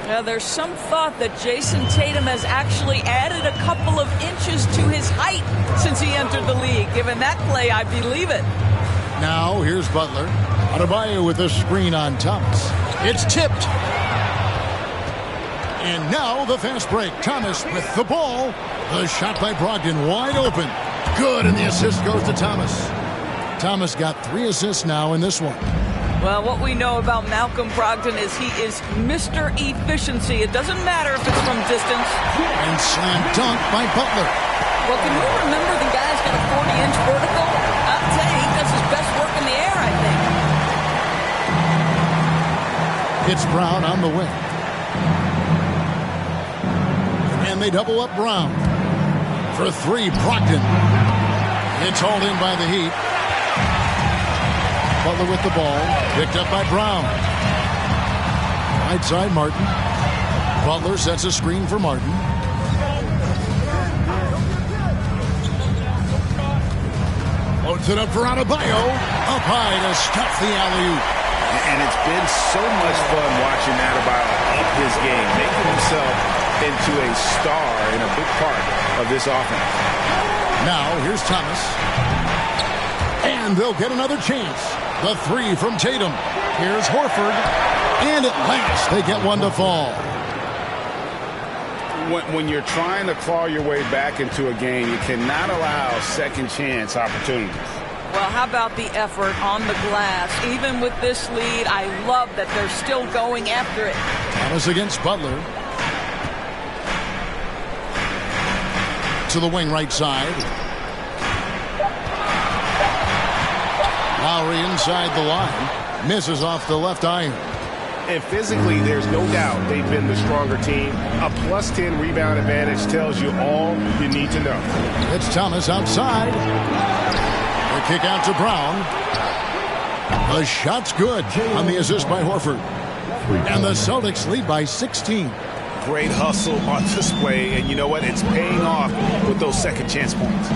Now, there's some thought that Jason Tatum has actually added a couple of inches to his height since he entered the league. Given that play, I believe it. Now, here's Butler. Adebayo with a screen on Thomas. It's tipped. And now the fast break. Thomas with the ball. The shot by Brogdon wide open. Good, and the assist goes to Thomas. Thomas got 3 assists now in this one. Well, what we know about Malcolm Brogdon is he is Mr. Efficiency. It doesn't matter if it's from distance. And slam dunk by Butler. Well, can you remember the guy's got a 40-inch vertical? I'll tell you, he does his best work in the air, I think. It's Brown on the wing. And they double up Brown. For 3, Brogdon. It's hauled in by the Heat. Butler with the ball. Picked up by Brown. Right side, Martin. Butler sets a screen for Martin. Loads it up for Adebayo. Up high to stuff the alley-oop. And it's been so much fun watching Adebayo up his game, making himself into a star and a big part of this offense. Now, here's Thomas. And they'll get another chance. The three from Tatum. Here's Horford. And at last, they get one to fall. When you're trying to claw your way back into a game, you cannot allow second chance opportunities. Well, how about the effort on the glass? Even with this lead, I love that they're still going after it. Thomas against Butler. To the wing right side. Lowry inside the line. Misses off the left iron. And physically, there's no doubt they've been the stronger team. A plus 10 rebound advantage tells you all you need to know. It's Thomas outside. The kick out to Brown. The shot's good on the assist by Horford. And the Celtics lead by 16. Great hustle on display, and you know what? It's paying off with those second chance points.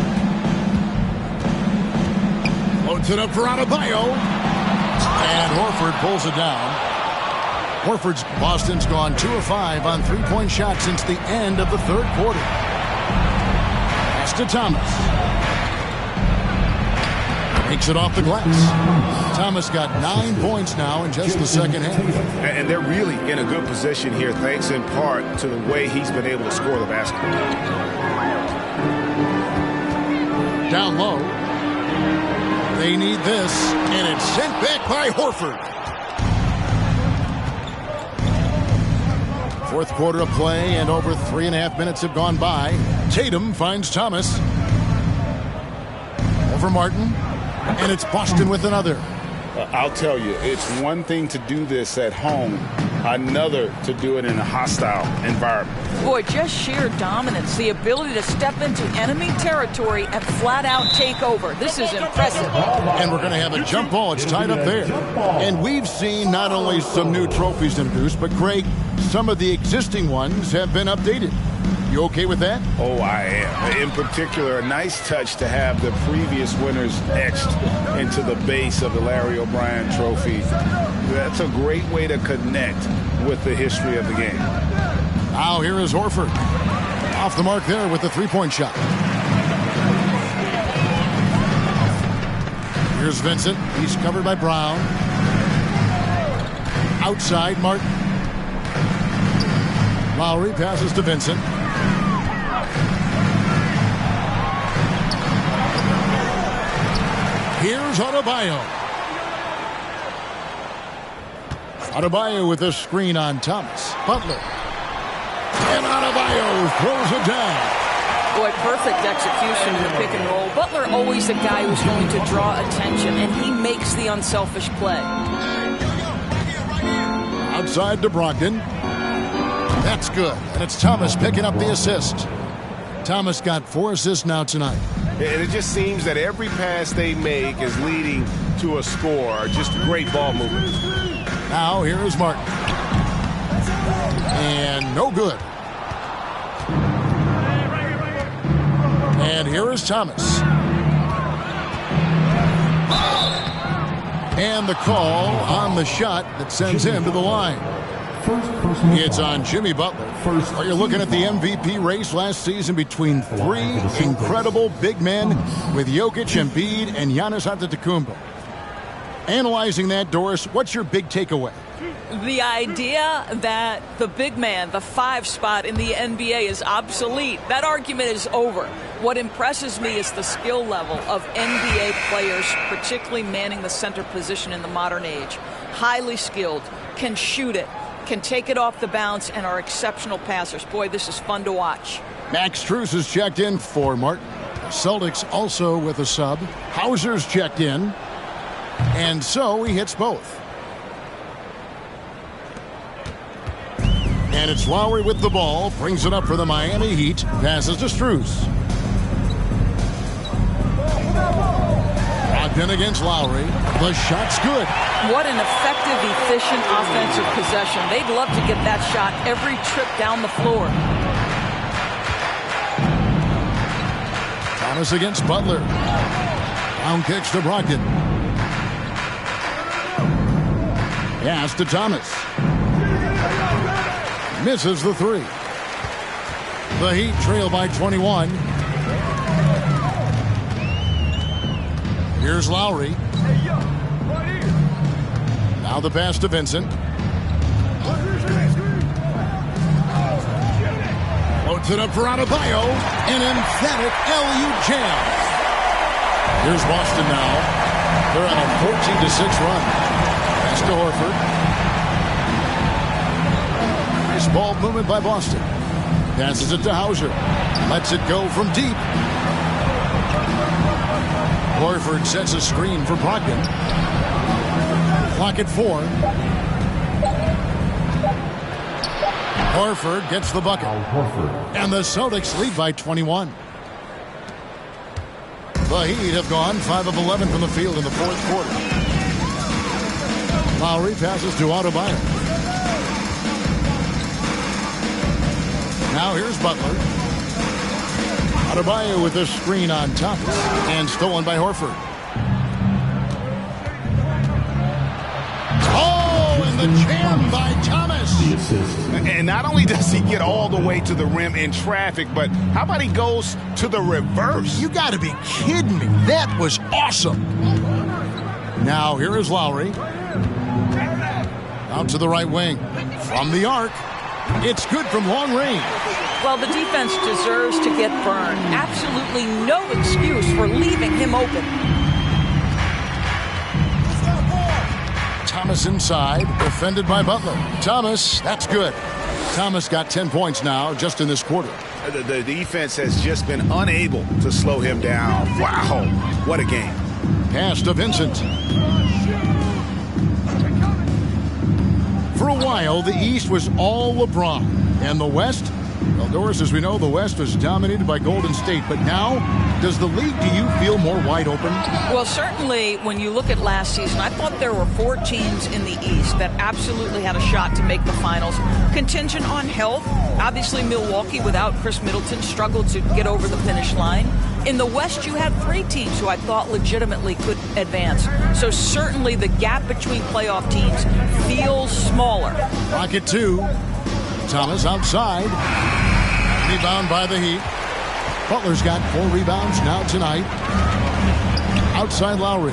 Loads it up for Adebayo. And Horford pulls it down. Boston's gone 2 of 5 on three-point shots since the end of the third quarter. Pass to Thomas. Makes it off the glass. Thomas got 9 points now in just the second half. And they're really in a good position here, thanks in part to the way he's been able to score the basketball. Down low. They need this, and it's sent back by Horford. Fourth quarter of play, and over 3.5 minutes have gone by. Tatum finds Thomas. Over Martin. And it's Boston with another. I'll tell you, it's one thing to do this at home, another to do it in a hostile environment. Boy, just sheer dominance, the ability to step into enemy territory and flat out take over. This is impressive. And we're going to have a jump ball. It's tied up there. And we've seen not only some new trophies introduced, but Craig, some of the existing ones have been updated. You okay with that? Oh, I am. In particular, a nice touch to have the previous winners etched into the base of the Larry O'Brien trophy. That's a great way to connect with the history of the game. Now here is Horford. Off the mark there with the three-point shot. Here's Vincent. He's covered by Brown. Outside, Martin. Lowry passes to Vincent. Here's Adebayo. Adebayo with a screen on Thomas. Butler. And Adebayo throws it down. Boy, perfect execution in the pick and roll. Butler always the guy who's going to draw attention, and he makes the unselfish play. Outside to Brogdon. That's good. And it's Thomas picking up the assist. Thomas got 4 assists now tonight. And it just seems that every pass they make is leading to a score. Just great ball movement. Now here is Martin. And no good. And here is Thomas. And the call on the shot that sends him to the line. It's on Jimmy Butler. Are you looking at the MVP race last season between 3 incredible big men with Jokic, Embiid, and Giannis Antetokounmpo? Analyzing that, Doris, what's your big takeaway? The idea that the big man, the 5 spot in the NBA is obsolete. That argument is over. What impresses me is the skill level of NBA players, particularly manning the center position in the modern age. Highly skilled, can shoot it, can take it off the bounce, and are exceptional passers. Boy, this is fun to watch. Max Strus has checked in for Martin. Celtics also with a sub. Hauser's checked in. And so he hits both. And it's Lowry with the ball. Brings it up for the Miami Heat. Passes to Strus. Brogdon against Lowry. The shot's good. What an effective, efficient offensive possession. They'd love to get that shot every trip down the floor. Thomas against Butler. Down kicks to Brogdon. Pass to Thomas. Misses the three. The Heat trail by 21. Here's Lowry. Now the pass to Vincent. Loads it up for Adebayo. An emphatic LU jam. Here's Boston now. They're on a 14-6 run. Pass to Horford. Nice ball movement by Boston. Passes it to Hauser. Lets it go from deep. Horford sets a screen for Brogdon. Clock at 4. Horford gets the bucket. And the Celtics lead by 21. The Heat have gone 5 of 11 from the field in the fourth quarter. Lowry passes to Adebayo. Now here's Butler. Adebayo with a screen on Thomas and stolen by Horford. Oh, and the jam by Thomas. And not only does he get all the way to the rim in traffic, but how about he goes to the reverse? You got to be kidding me. That was awesome. Now here is Lowry. Out to the right wing. From the arc. It's good from long range. Well, the defense deserves to get burned. Absolutely no excuse for leaving him open. Thomas inside, defended by Butler. Thomas, that's good. Thomas got 10 points now just in this quarter. The defense has just been unable to slow him down. Wow, what a game. Pass to Vincent. For a while, the East was all LeBron. And the West? Well, Doris, as we know, the West was dominated by Golden State. But now, does the league, do you feel more wide open? Well, certainly, when you look at last season, I thought there were 4 teams in the East that absolutely had a shot to make the finals. Contingent on health. Obviously, Milwaukee, without Chris Middleton, struggled to get over the finish line. In the West, you had 3 teams who I thought legitimately could advance. So certainly the gap between playoff teams feels smaller. Rocket 2. Thomas outside. Rebound by the Heat. Butler's got 4 rebounds now tonight. Outside Lowry.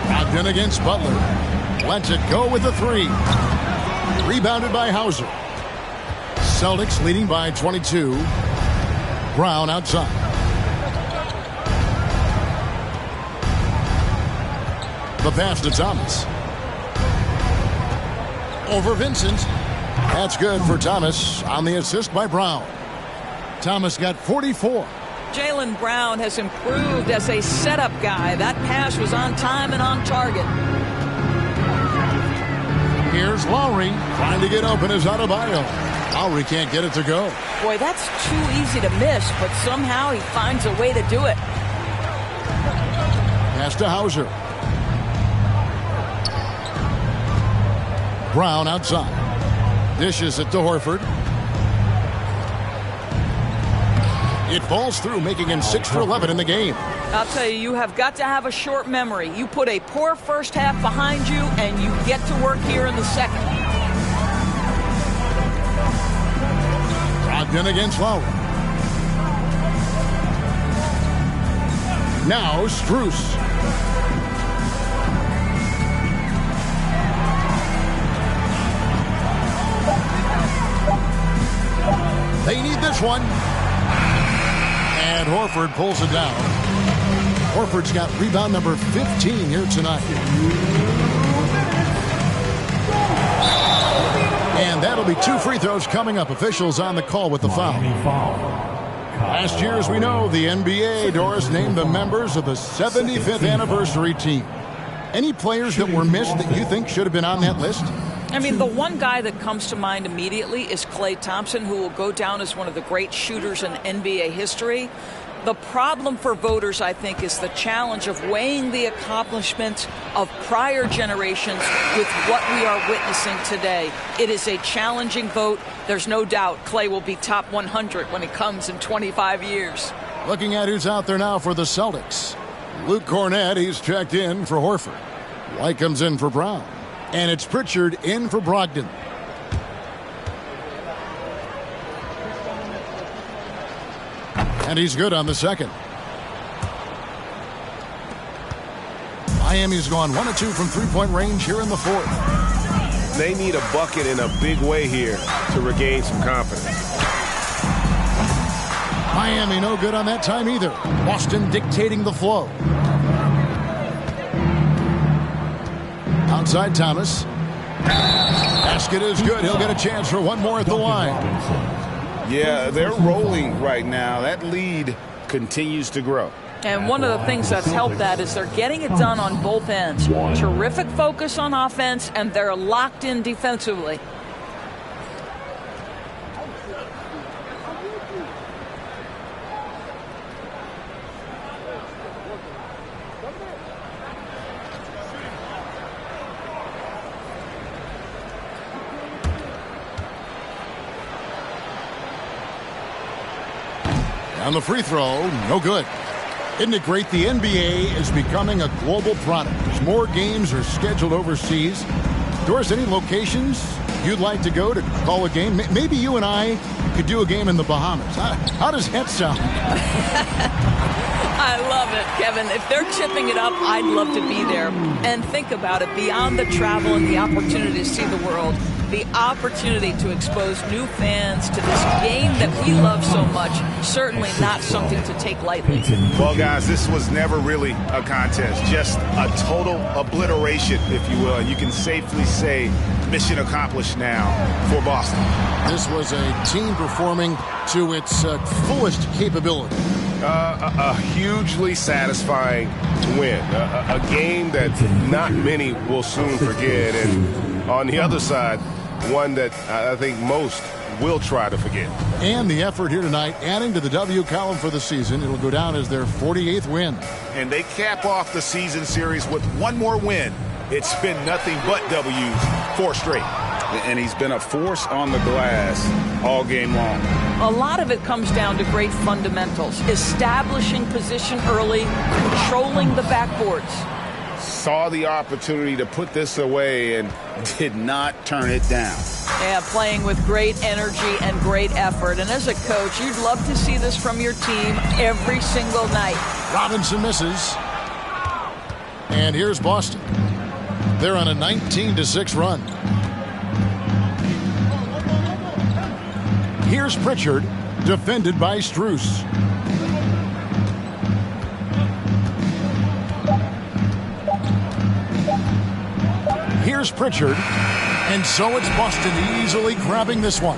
Brogdon against Butler. Lets it go with the 3. Rebounded by Hauser. Celtics leading by 22. Brown outside. The pass to Thomas. Over Vincent. That's good for Thomas on the assist by Brown. Thomas got 44. Jaylen Brown has improved as a setup guy. That pass was on time and on target. Here's Lowry trying to get open as Adebayo. Lowry can't get it to go. Boy, that's too easy to miss, but somehow he finds a way to do it. Pass to Hauser. Brown outside. Dishes it to Horford. It falls through, making him 6 for 11 in the game. I'll tell you, you have got to have a short memory. You put a poor first half behind you, and you get to work here in the second. Brogdon against Lowry. Now Strus. They need this one. And Horford pulls it down. Horford's got rebound number 15 here tonight. And that'll be 2 free throws coming up. Officials on the call with the foul. Last year, as we know, the NBA, Doris, named the members of the 75th anniversary team. Any players that were missed that you think should have been on that list? I mean, the one guy that comes to mind immediately is Klay Thompson, who will go down as one of the great shooters in NBA history. The problem for voters, I think, is the challenge of weighing the accomplishments of prior generations with what we are witnessing today. It is a challenging vote. There's no doubt Clay will be top 100 when it comes in 25 years. Looking at who's out there now for the Celtics. Luke Cornett, he's checked in for Horford. White comes in for Brown. And it's Pritchard in for Brogdon. And he's good on the second. Miami's gone 1 of 2 from three-point range here in the fourth. They need a bucket in a big way here to regain some confidence. Miami no good on that time either. Boston dictating the flow. Outside Thomas. Basket is good. He'll get a chance for one more at the line. Yeah, they're rolling right now. That lead continues to grow. And one of the things that's helped that is they're getting it done on both ends. Terrific focus on offense, and they're locked in defensively. On the free throw, no good. Isn't it great? The NBA is becoming a global product. As more games are scheduled overseas. Doris, any locations you'd like to go to call a game? Maybe you and I could do a game in the Bahamas. How does that sound? I love it, Kevin. If they're chipping it up, I'd love to be there. And think about it, beyond the travel and the opportunity to see the world, the opportunity to expose new fans to this game that we love so much, certainly not something to take lightly. Well, guys, this was never really a contest, just a total obliteration, if you will. And you can safely say mission accomplished now for Boston. This was a team performing to its fullest capability. A hugely satisfying win. A game that not many will soon forget. And on the other side, one that I think most will try to forget. And the effort here tonight, adding to the W column for the season. It'll go down as their 48th win. And they cap off the season series with one more win. It's been nothing but W's, 4 straight. And he's been a force on the glass all game long. A lot of it comes down to great fundamentals. Establishing position early, controlling the backboards. Saw the opportunity to put this away and did not turn it down. Yeah, playing with great energy and great effort. And as a coach, you'd love to see this from your team every single night. Robinson misses. And here's Boston. They're on a 19-6 run. Here's Pritchard, defended by Strus. Here's Pritchard, and so it's Boston easily grabbing this one.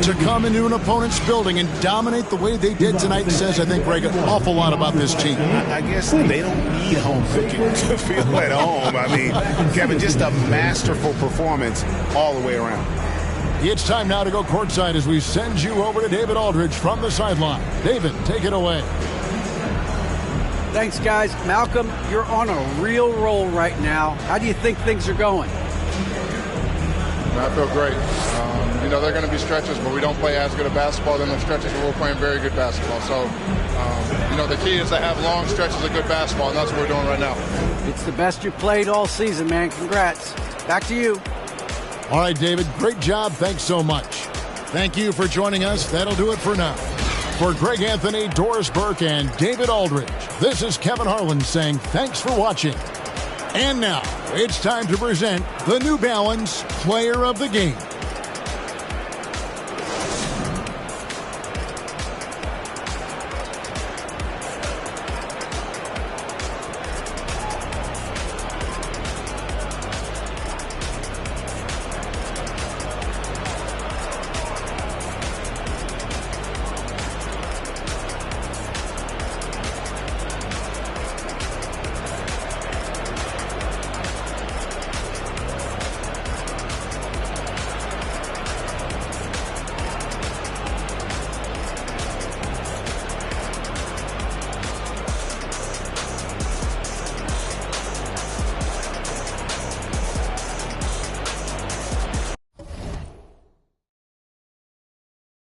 To come into an opponent's building and dominate the way they did tonight says, I think, Greg, an awful lot about this team. I guess they don't need home cooking to feel at home. I mean, Kevin, just a masterful performance all the way around. It's time now to go courtside as we send you over to David Aldridge from the sideline. David, take it away. Thanks, guys. Malcolm, you're on a real roll right now. How do you think things are going? I feel great. There are going to be stretches where we don't play as good a basketball than the stretches where we're playing very good basketball. So, the key is to have long stretches of good basketball, and that's what we're doing right now. It's the best you've played all season, man. Congrats. Back to you. All right, David, great job. Thanks so much. Thank you for joining us. That'll do it for now. For Greg Anthony, Doris Burke, and David Aldridge, this is Kevin Harlan saying thanks for watching. And now, it's time to present the New Balance Player of the Game.